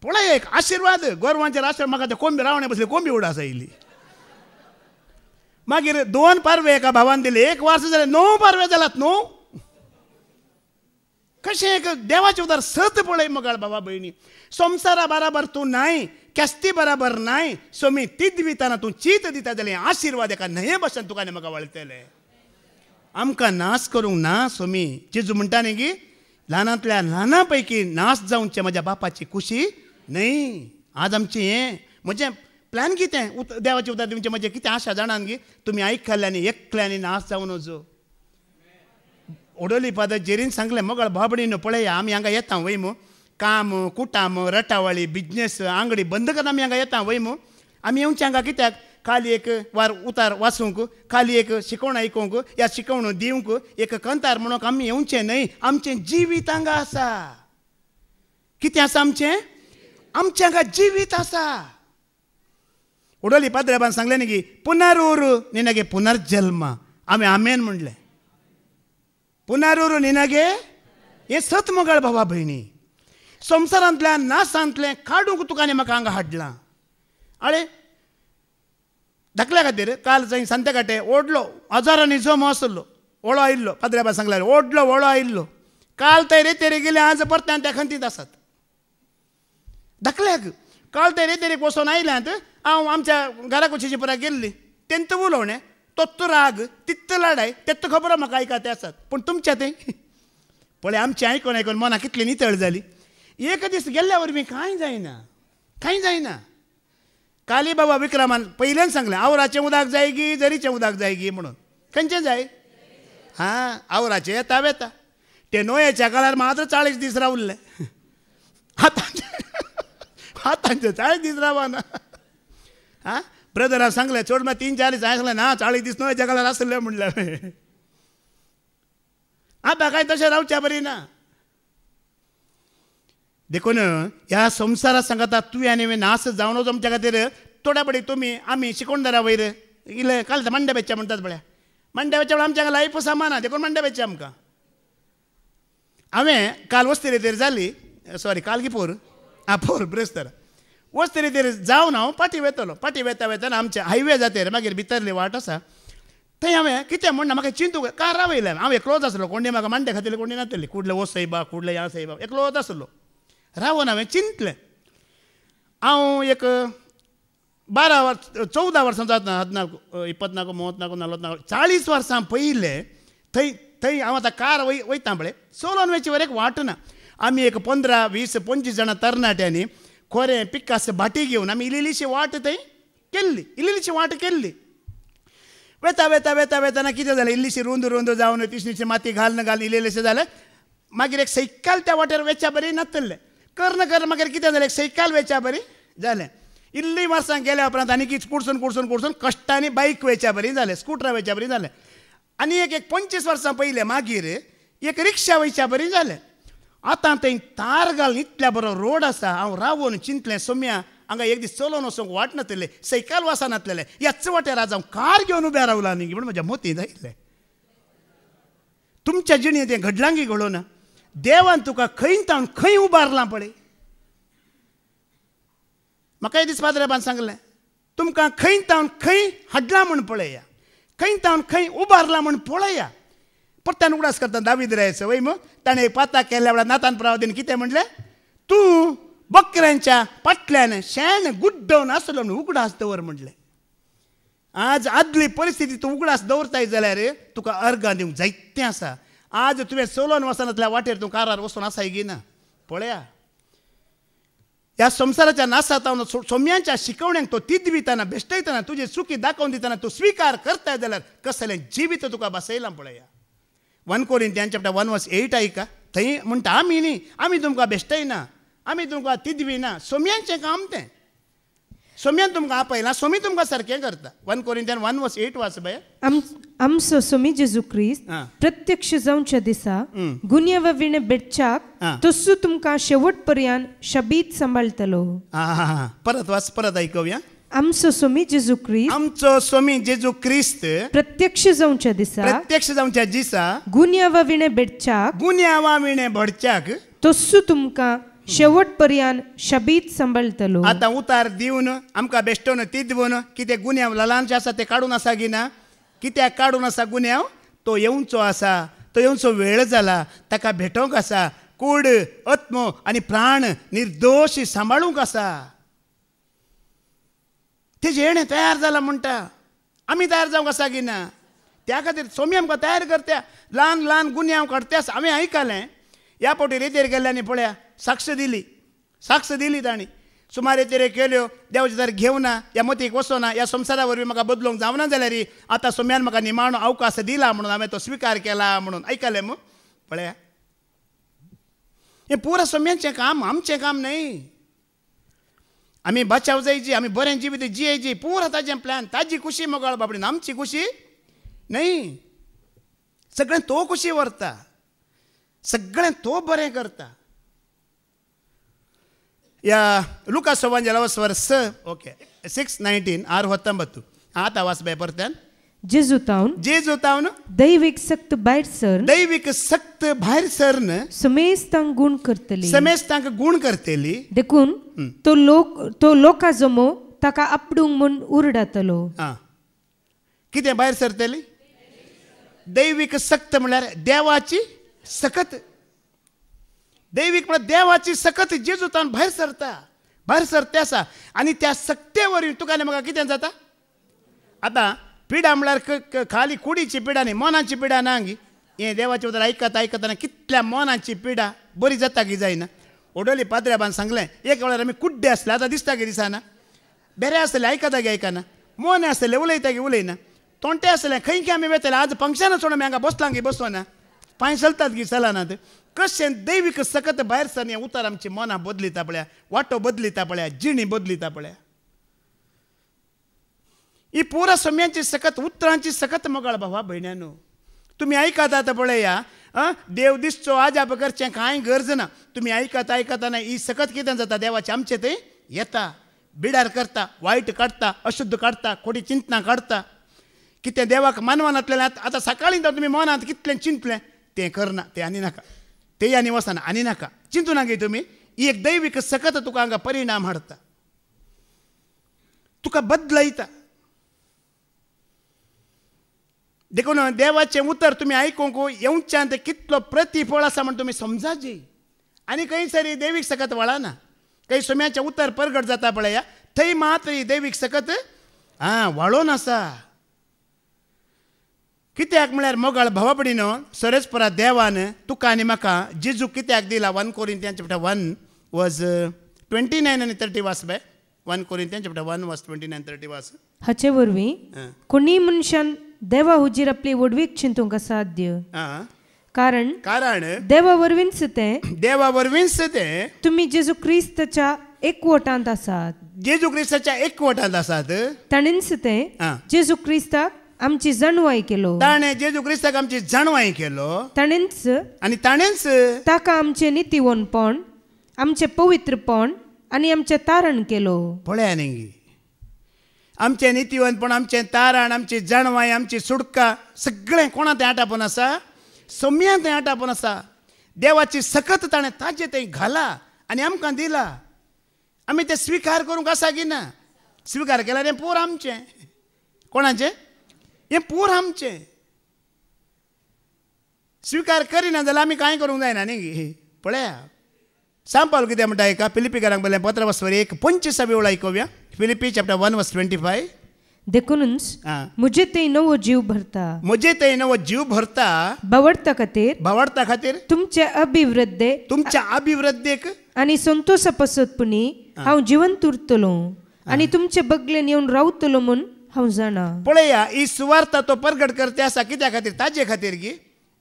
पळय एक आशिर्वाद, गोरवांचेर आशिर्वाद. म्हाका ते कोंबी रावणे बसले, कोंबी उडास आयली. मागीर 2 पारवे एका भावान दिले, 1 वर्स जालें 9 पारवे जालात. 9 कशें एक देवाचें उदार सत पळय मोगाळ भावा भयणी. संवसारा बराबर तूं नाय, क्यास्ती बराबर नाय. सोमी तिदविताना तूं चीत दिता जाल्यार आशिर्वाद एका न्हये भशेन तुका आनी म्हाका वळटले. आमकां नाश करूंक ना सोमी. जेजू म्हणटा न्ही की ल्हानांतल्या ल्हाना पैकी नाश जावचें म्हज्या बापाची खुशी न्हय. आज आमचें हें म्हजें प्लॅन कितें, देवाचें उदार दिवचें म्हजें कितें आशा जाणान गी. तुमी आयकल्ल्यानी एकल्यानी नाश जावं नजो. ओडोली फादर जेरीन सांगलें मोगाळ भाबडीन पळया आमी हांगा येता वय मो. काम कुटाम रटावळी बिजनेस आंगडी बंद करून आमी हांगा येता वय मो. आमी येवचें हांगा कित्याक, खाली एक उतार वाचूंक, खाली एक शिकवण आयकूंक, या शिकवण दिवंक, एक कंतार म्हणून आमी येवचें न्हय. आमचें जिवीत हांगा आसा. कितें आसा आमचें हांगा जिवीत आसा. ओडोली पाद्रेबान सांगलें न्ही की पुनरुरू निनगे पुनर्जल्म. आमी आमेन म्हणलें. पुनरुरू निनगे हें सत मोगाळ भावा भयणी. संवसारांतल्यान नासांतलें काडूंक तुका आनी म्हाका हांगा हाडलां. आळे धाकल्या खातीर काल थंय सांतेकाटे ओडलो हजारांनी जमो आसलो, वळो आयिल्लो. पाद्र्या सांगल्यार ओडलो वळो आयिल्लो. काल ते रेतेरे गेले, आज परत्यान त्या खंतीत आसात. धाकल्याक काल ते रेतेरेक वचून आयल्यांत हांव आमच्या घरा कुशीची परा गेल्ली. तेंत उलोवणें, तोत्त राग, तित्त लढाय, तेत्त खबर म्हाका आयका ते आसात. पूण तुमच्या ते पळय आमचें आयकून आयकून मना कितली नितळ जाली. एक दीस गेल्ल्या वरवीं कांय जायना. काली बाबा विक्रमान पयल्यान सांगलें आवराचें उदक जाय गी, जरीचें उदक जाय गी म्हणून. खंयचें जाय? हां, आवराचें येता वेता. ते नोयेच्या काळार मात्र 40 दीस रावल्ले. आतांचे 40 दीस रावना. हां, ब्रदरान सांगलें चड मागीर 3-4 दीस हांवें सांगलें ना 40 दीस नोयेच्या काळार आसले म्हणलें. आतां कांय तशें रावच्या बरी ना. देखून ह्या संवसारात सांगता तुवें आनी हांवें नास जावन वचो आमच्या खातीर थोड्या पडी तुमी आमी शिकोणदारा वयर इले काल मांड्या बेच्च्या म्हणटात पळय. मांड्या बेच्च्या आमच्या लायफ सामाना देखून मांड्या बेच्च्या आमकां. हांवें काल वस्तिरेतेर जाली, सॉरी काल की पोर ब्रेस्तर वस्तिरेतेर जावन हांव फाटीं वेतलो. फाटीं वेता वेताना आमच्या हायवे जातेर मागीर भितरली वाट आसा थंय हांवें कितें म्हणना म्हाका चिंतूंक कार रावयलें. हांव एकलोच आसलो, कोणी म्हाका मांड्या खातीर कोणी नासली. कुडले वो सैबा कुडले ह्या सैबा एकलोच आसलो. रावन हांवें चिंतलें. हांव एक 14 वर्सां जाता 14, 24, 34, 44, 40 वर्सां पयले थंय हांव आतां कार वयता पळय चलोन वयचे वर एक वाट ना. आमी एक 15, 20, 25 जाणां तरणाट्यांनी खोरें पिकास भाटी घेवन आमी इल्लीशी वाट थंय केल्ली. वेता वेताना कितें जालें, इल्लीशी रुंद जावन तिसनीशी माती घालून इल्लेशें जालें. मागीर एक सायकल त्या वाटेर वेच्या बरी नासलें. कर मागीर कितें जालें, एक सायकल वेच्या बरी जालें. इल्ली वर्सां गेल्या उपरांत आनी कितें कुडसून कश्टांनी बायक वेच्या बरी जालें, स्कुटरां वेच्या बरी जालें. आनी एक 25 वर्सां पयले मागीर एक रिक्षा वयच्या बरी जालें. आतां थंय तार घालून इतल्या बरो रोड आसा. हांव रावून चिंतलें सोम्या हांगा एक दीस चलोवन वचोंक वाट नासलें, सायकल वचनासलें. ह्याच वाटेर आज हांव कार घेवन उबें रावला न्ही म्हणून म्हज्या मोतीन जायिल्लें. तुमच्या जिणेंत तें घडलां की घडोना. देवान तुका खंय तावन खंय उबारलां पळय. म्हाका एक दीस पाद्रेबान सांगलें तुमकां खंय तावन खंय हाडलां म्हूण पळया, खंय तावन खंय उबारलां म्हूण पळया. परत्यान उगडास करता दावीद रायचो वय मग ताणें पाता केल्ल्या वेळार नातान प्रवादीन कितें म्हणलें, तूं बकऱ्यांच्या पाटल्यान शेण गुड्डोवन आसलो म्हूण उगडास दवर म्हणलें. आज आदली परिस्थिती तूं उगडास दवरताय जाल्यार तुका अर्गां दिवंक जायतें आसा. आज तुवें चलोवन वचनातल्या वाटेर तूं कारार वचून आसाय गी ना. पळया ह्या संवसाराच्या नासातावन सोम्यांच्या शिकवण्यांक तो तिदविताना बेश्टयताना तुजे चुकी दाखोवन दिताना तूं स्विकार करताय जाल्यार कसलें जिवीत तुका बसयलां. पळया 1 Corinthians chapter 1 verse 8 ऐका. थंय म्हणटा आमी न्ही, आमी तुमकां बेश्टयना, आमी तुमकां तिदविना. सोम्यांचें काम तें. सोम्यान तुमकां आपयलां, सोमी तुमकां सारकें करता. 1 Corinthians 1 verse 8 वाच बाय. आमचो सोमी जेजू ख्रिस्त प्रत्यक्ष जावच्या दिसा गुन्यांवा विणे बेटच्याक तसो तुमकां शेवट पर्यंत शबीत सांबाळतलो. परत वाच, परत आयकूया. आमचो स्वामी जेजू ख्रिस्त प्रत्यक्ष जावच्या दिसा गुन्यांवा विणे बेडच्याक तसो तुमकां शेवट पर्यंत शबीत सांबाळतलो. आतां उतार दिवन आमकां बेश्टोवन तिदवून कितें गुन्यांव ल्हानशें आसा तें काडून आसा गी ना. कित्याक काडून आसा गुन्यांव, तो येवचो आसा, तो येवचो वेळ जाला, ताका भेटोवंक आसा. कूड, आत्मो आनी प्राण निर्दोश सांबाळूंक आसा. तेजें येणें तयार जालां म्हणटा. आमी तयार जावंक आसा गी ना. त्या खातीर सोमी आमकां तयार करत्या. ल्हान ल्हान गुन्यांव काडत्या. हांवें आयकलें ह्या फावटी रेतेर गेल्ल्यानी पळया साक्ष दिली ताणी. सुमार रेतेर केल्यो, देवाचे दार घेवना, ह्या मतीक वचोना, ह्या संवसारा वरवीं म्हाका बदलूंक जावना जाल्यार आतां सोम्यान म्हाका निमाणो अवकाश दिला म्हणून हांवें तो स्विकार केला म्हणून आयकलें मग. पळया हें पुरा सोम्यांचें काम, आमचें काम न्हय. आमी बचाव जायची, आमी बरें जिवीत जियेची, पुरा ताजें प्लॅन, ताजी खुशी मोगाळ बाबडीन, आमची खुशी न्हय. सगळें तो खुशी व्हरता, सगळें तो बरें करता. या लुकास एवांजेल 6:19 6:19 आतां वाच बाय परत्यान. जेजुतावन दैविक सक्त भायर सरन समेस्त तांक गुण करतली देखून तो लोका जमो ताका आपडूंक म्हूण उरडातलो. कितें भायर सरतली? दैविक सक्त म्हळ्यार देवाची सकत. दैविक म्हळ्यार देवाची सकत जेजुतान भायर सरता आसा. आनी त्या सक्ते वरवीं तुका आनी म्हाका कितें जाता? आतां पिडा म्हळ्यार खाली कुडीची पिडा न्ही, मोनाची पिडा ना गी. हें देवाचें उतर आयकतना कितल्या मोनाची पिडा बरी जाता की जायना. ओडोली पाद्र्याबान सांगलें एक वेळार आमी कुड्डे आसले, आतां दिसता की दिसना. बेरे आसले आयकता गे आयकना, मोने आसले उलयता गे उलयना, तोंटे आसले खंय की आमी वेतले. आज फंक्शनां सोडून आमी हांगा बसलां गी बसोना, पांय चलतात गी चलनात. कशें दैविक सकत भायर सर हें उतर आमची मनां बदलिता पळया, वाटो बदलिता पळया, जिणी बदलिता पळया. ही पुरा सोम्यांची सकत, उतरांची सकत मोगाळ भावा भयण्यानो. तुमी आयकतात पळया, देव दिसचो आजाप करचें कांय गरज ना. तुमी आयकतना ही सकत कितें जाता? देवाची आमचे थंय येता, बिडार करता, वायट काडटा, अशुद्ध काडटा, खोटी चिंतना काडटा. कितें देवाक मानवानांतल्यान आतां सकाळीं तर तुमी मनांत कितलें चिंतलें तें करना, तें आनी नाका, तें आनी वचना, आनी नाका चिंतू नागे तुमी. ही एक दैविक सकत तुका हांगा परिणाम हाडटा, तुका बदलयता. देखून देवाचें उतर तुमी आयकूंक येवच्यान ते कितलो प्रतिफळ आसा म्हण तुमी समजाची. आनी खंय सरी दैवीक सकत वळना, खंय सोम्याचें उतर परगट जाता पळया थंय मात्र ही दैवीक सकत वाळोवन आसा. कित्याक म्हळ्यार मोगाळ भावापडीनो, सरस्परा देवान तुका आनी म्हाका जेजू कित्याक दिला? 1 Corinthians chapter 1 was 29 and 30 वास bye. 1 Corinthians chapter 1 was 29 and 30 वास. हाचे वरवीं कोणी मनशान देवा हुजीर आपली वडवीक चिंतूंक साध्य. कारण देवा वरवींच ते तुमी जेजू क्रिस्ताच्या एकवटांत आसात. जेजू क्रिस्ताच्या एकवटांत आसात. ताणेंच ते जेजू क्रिस्ताक आमची जाणवाय केलो. ताणें जेजू क्रिस्ताक आमची जाणवाय केलो. ताणेंच ताका आमचे नितीवनपण, आमचे पवित्रपण आनी आमचे तारण केलो. पळया न्ही, आमचें नितीवनपण, आमचें तारण, आमची जाणवाय, आमची सुटका सगळें कोणा तें आटापून आसा? सोम्या तें आटापून आसा. देवाची सकत ताणें ताजें तें घाला आनी आमकां दिला. आमी तें स्विकार करूंक आसा की ना? स्विकार केल्यार हें पूर आमचें. कोणाचें? हें पूर आमचें. स्विकार करिना जाल्यार आमी कांय करूंक जायना न्ही. पळया सांग पावलो कितें म्हणटा एका फिलिपिकारांक बरें पत्र वचोरी 25 वेळ आयकुया. फिलिपी चॅप्टर 1 वर्स 25. देखूनच मुझे ते नवो जीव भरता बावडता खातीर तुमच्या अभिवृद्धेक आनी संतोषा पसतपणी हांव जिवंत उरतलो आनी तुमचे बगलेन येवन रावतलो म्हूण हांव जाणा. पळया ही सुवार्ता तो परगट करते आसा कित्या खातीर? ताजे खातीर गी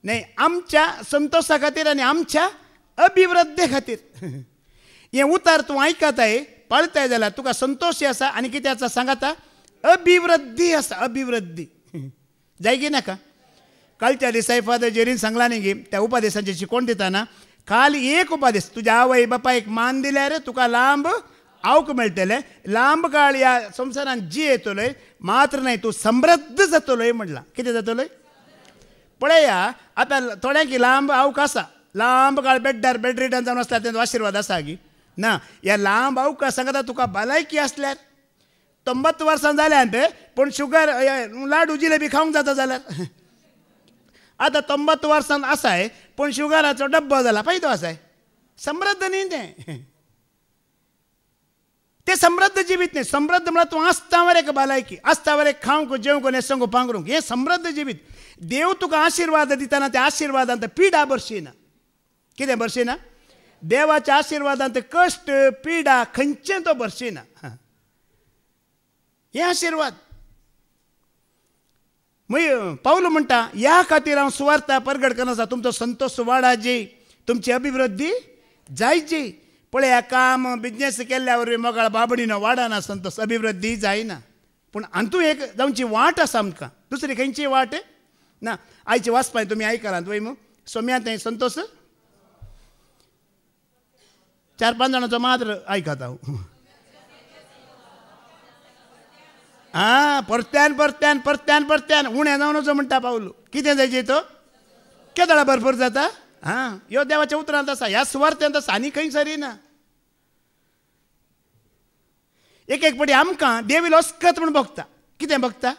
न्ही, आमच्या संतोषा खातीर आनी आमच्या अभिवृद्धे खातीर. हें उतार तूं आयकताय पळताय जाल्यार तुका संतोशी आसा आनी कितें आसा सांगाता? अभिवृद्धी आसा. अभिवृद्धी जाय की नाका? कालच्या दिसा फादर जेरीन सांगला न्ही गी त्या उपदेशाची शिकोवण दिताना खाली एक उपदेश, तुज्या आवय बापायक मान दिल्यार तुका लांब आवक मेळटलें, लांब काळ ह्या संवसारांत जियेतलोय, मात्र न्हय तूं समृद्ध जातलोय म्हणला. कितें जातलोय? पळया आतां थोड्यांक लांब आवक आसा, लांब काळ बेड्डार बेडरिडन जावन आसता तेंचो आशिर्वाद आसा गी ना? ह्या लांब आवका सांगता तुका भलायकी आसल्यार 90 वर्सां जाल्यात पूण शुगर लाडू जिलेबी खावंक जाता जाल्यार आतां 90 वर्सां आसाय पूण शुगराचो डब्बो जाला फायदो आसाय. समृद्ध न्ही तें समृद्ध जिवीत न्ही. समृद्ध म्हळ्यार तूं आसता वरेक भलायकी, आसता वरेक खावंक जेवंक न्हेसोंक पांगरूंक, हें समृद्ध जिवीत. देव तुका आशिर्वाद दितना त्या आशिर्वादांत पिडा भरशीना. कितें भरशीना? देवाच्या आशिर्वादांत कश्ट पिडा खंयचें तो भरशीना. हे आशिर्वाद पावलो म्हणटा ह्या खातीर हांव सुवार्ता परगट करना. तुमचो संतोष वाडाची, तुमची अभिवृद्धी जायची. पळया काम बिजनेस केल्ल्या वरवीं मोगाळ बाबडीनो वाडना, संतोष अभिवृद्धी जायना. पूण हातूं एक जावची वाट आसा आमकां. दुसरी खंयची वाट ना. आयची वाचपाय तुमी आयकलात वय सोम्यांत संतोष 4-5 जाणांचो मात्र आयकता हांव. परत्यान परत्यान परत्यान परत्यान उण्या जावन वचो म्हणटा पावलो. कितें जायचे तो केदळा भरपूर जाता. हां, ह्यो देवाच्या उतरांत आसा, ह्या सुवार्थ्यांत आसा, आनी खंय सरी ना. एक एक पटी आमकां देव इलो अस्कत म्हूण भोगता. कितें भोगता?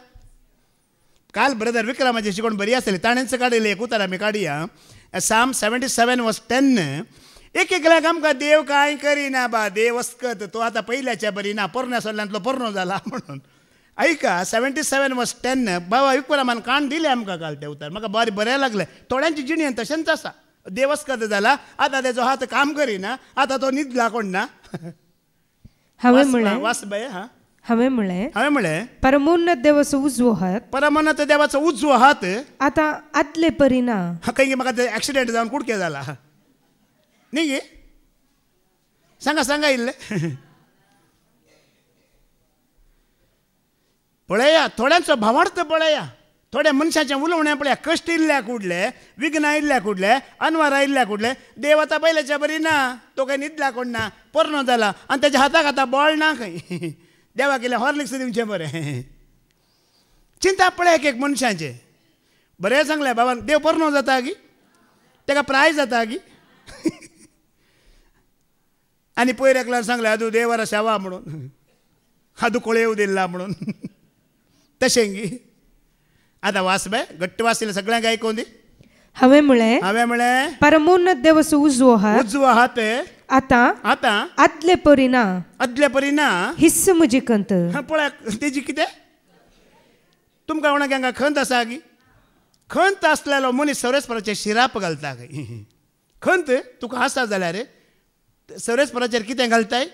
काल ब्रदर विक्रमाची शिकोवण बरी आसली, ताणेंच काडिल्ली एक उतर आमी काडया. Psalm 77:10. एक एकल्याक आमकां देव कांय करिना बा, देव अस्कत, तो आतां पयल्याच्या बरी ना, पोरण्या सोडल्यांतलो पोरणो जाला म्हणून. ऐका 77:10 बाबा विक्रमान काण दिले आमकां काल ते उतर. म्हाका बरें लागलें. थोड्यांची जिणेन तशेंच आसा. देव अस्कत जाला, आतां तेजो हात काम करिना, आतां तो न्हिदला कोण ना. हांवें म्हळें वास बाय. हां, हांवें म्हळें परमोन्नत देवाचो उजवो हात, परमोन्नत देवाचो उजवो हात आतां आदले परी ना. खंय म्हाका ते एक्सिडेंट जावन कुडके जाला न्ही गे. सांगा इल्ले. पळया थोड्यांचो भावार्थ पळया, थोड्या मनशाचें उलोवणें पळया. कश्ट इल्ल्या कुडले, विघ्नां इल्ल्या कुडले, अनवारां इल्ल्या कुडले, देव आतां पयल्याच्या बरी ना, तो खंय न्हिदला कोण ना, पोरणो जाला, आनी तेज्या हाताक आतां बळ ना खंय. देवा केलें हॉर्लिक्स दिवचें बरें. चिंता पळय एक एक मनशाचें. बरें सांगलें बाबा, देव पोरणो जाता गी, तेका प्राय जाता गी. आनी पयर एकल्यार सांगलें आदू देवारा शेवा म्हणून, आदू कोळेव दिल्ला म्हणून. तशें गी. आतां वास बाय, घट्ट वासिल्लें सगळ्यांक आयकून दी. हांवें म्हळें परमोन्नत देवाचो उजवो हात आतां आदले परी ना, हिस्स म्हजी खंत. पळय तेजी कितें तुमकां कोणाक हांगा खंत आसा गी. खंत आसलेलो मनीस सर्वेस्पराचेर शिराप घालता खंय. खंत तुका आसा जाल्यार सर्वेस्पराचेर कितें घालताय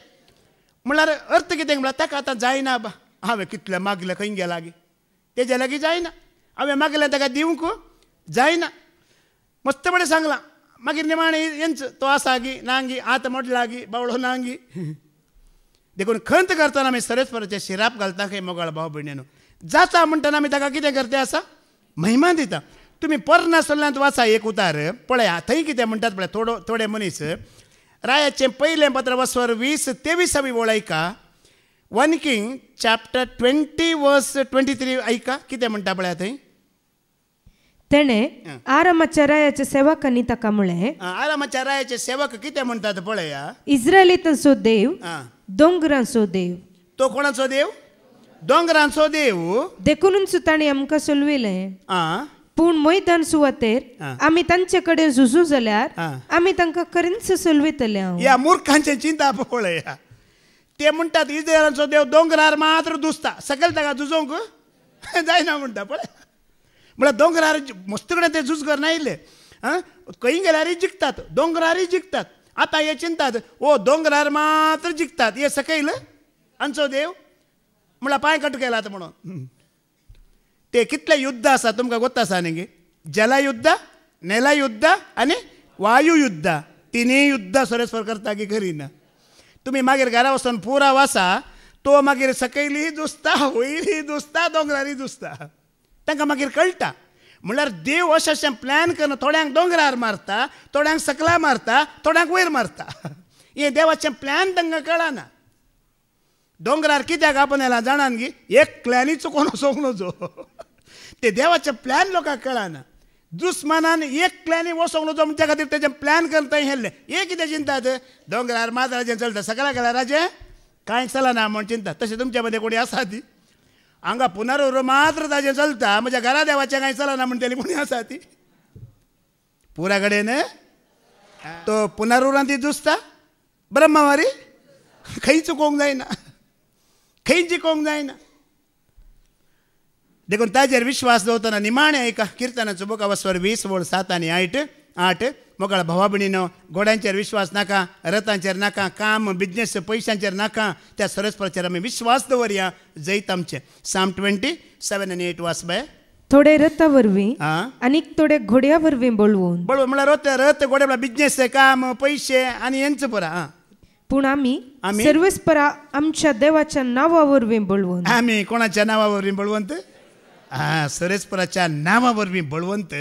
म्हळ्यार अर्थ कितें म्हळ्यार ताका आतां जायना बा, हांवें कितलें मागलें खंय गेला गी, तेजे लागीं जायना. हांवें मागलें ताका दिवंक जायना. मस्त बरें सांगलां. मागीर निमाणें येंच तो आसा गी ना गी, आत मोडला गी, बावळो ना गी. देखून खंत करतना आमी सर्वेस्पराचेर शिराप घालता खंय मोगाळ भाव भयणीनो. जाता म्हणटना आमी ताका कितें करता आसा, महिमा दिता. तुमी पोरना सोल्ल्यांत वाचा एक उतार पळया, थंय कितें म्हणटात पळय. थोडे मनीस रायाचें पयलें पत्र वस्वर 20:23 वळयका. 1 King chapter 20:23 ऐका कितें म्हणटा पळया थंय. तेणें आरामाच्या रायाच्या सेवकांनी ताका म्हळें, आरामाच्या रायाचे सेवक कितें म्हणटात पळया. इस्रायलीतांचो देव, दोंगरांचो देव. तो कोणाचो देव? दोंगरांचो देव. देखूनच ताणें आमकां सोलविलें. पूण मैदान सुवातेर आमी तांचे कडेन झुजू जाल्यार आमी तांकां खरेंच सोलवितले. ह्या मूर्खांचे चिंता पळया. ते म्हणटात इस्रायलांचो देव दोंगरार मात्र दुसता, सकयल ताका झुजोवंक जायना म्हणटा पळय. म्हळ्यार दोंगरार मस्त कडेन ते झूज करना आयले. खंय गेल्यारय जिखतात, दोंगरारय जिखतात. आतां हे चिंतात ओ दोंगरार मात्र जिखतात, हे सकयल हांचो देव म्हळ्यार पांय कट केलात म्हणून. ते कितले युद्ध आसा तुमकां गोत्ता आसा न्ही. जलयुद्ध, नेलयुद्ध आनी वायुयुद्ध, तिनूय युद्ध सर्वेस्पर करता की करिना. तुमी मागीर घरा वचून पुरा वाचा, तो मागीर सकयलीय दुसता, वयलीय दुसता, दोंगरारय दुसता. तांकां मागीर कळटा. म्हळ्यार देव अशें प्लॅन करून थोड्यांक दोंगरार मारता, थोड्यांक सकला मारता, थोड्यांक वयर मारता. हें देवाचें प्लॅन तांकां कळना. दोंगरार कित्याक आपणला जाणान गी, एकल्यानी चुकोवन वचोंक नजो. ते देवाचें प्लॅन लोकांक कळना. दुस्मानान एकल्यानी वचोंक नजो म्हणजे खातीर तेजें प्लॅन करून थंय हेल्लें. हे कितें चिंतात दोंगरार मात राजें चलता, सकला गेल्यार राजें कांय चलना म्हूण चिंतात. तशें तुमचे मदें कोणी आसा ती हांगा पुनर्वर मात्र ताजें चलता, म्हज्या घरा देवाचें कांय चलना म्हणटली कोणी आसा ती. पुरा कडेन तो पुनर्वरांत ती दुसता, ब्रह्मवारी खंय चुकोवंक जायना, खंय जिकोवंक जायना. देखून ताजेर विश्वास दवरतना निमाणें ऐका. किर्तनाचो बुक वस्वर 20:7 आनी 8. मोकळा भावा भयणीनो, घोड्यांचेर विश्वास नाका, रथांचेर नाका, काम बिजनेस पयशांचेर नाका. त्या सर्वेस्पराचेर आमी विश्वास दवरया, जैत आमचें. Psalm 27 आनी 8 वाच बाय. थोडे रथा वरवीं आनी थोडे घोड्या वरवीं बळवून. म्हळ्यार रथ घोडे म्हळ्यार बिजनेस, काम, पयशे आनी हेंच पुरा. पूण आमी सर्वेस्परा आमच्या देवाच्या नांवा वरवीं बळवंत. आमी कोणाच्या नांवा वरवीं बळवंत? सर्वेस्पराच्या नांवा वरवीं बळवंत.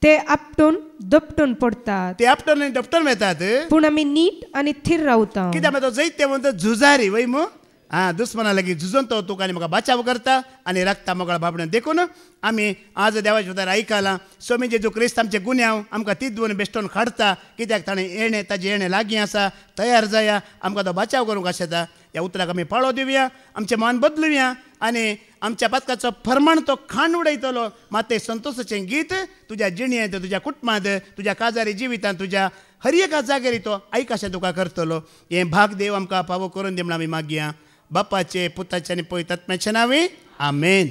ते आपटून दपटून पडतात, ते आपटून आनी दपटून वेतात. पूण आमी नीट आनी थीर रावता. कित्याक तो जैत ते म्हणटा झुजारी वय मू दुस्मना लागीं झुजून तो तुका आनी म्हाका बचाव करता आनी रक्ता मोगळा बाबड्यान देखून आमी आज देवाचे उतर आयकलां. स्वामी जेजू क्रिस्त आमचे गुन्यांव आमकां तिदून बेश्टोन काडटा, कित्याक ताणें येणें ताजें येणें लागीं आसा. तयार जाया, आमकां तो बचाव करूंक आशेता. ह्या उतराक आमी पाळो दिवया, आमचें मन बदलुया आनी आमच्या पातकाचो फर्माण तो खाण उडयतलो. मात तें संतोशाचें गीत तुज्या जिणेंत, तुज्या कुटुंबांत, तुज्या काजारी जिवितांत, तुज्या हर एका जाग्यार तो आयकाशें तुका करतलो. हें भाग देव आमकां फावो करून दी म्हण आमी मागया. बापाचे, पुताचे आनी पवित्र आत्म्याचे नांवे. आमेन.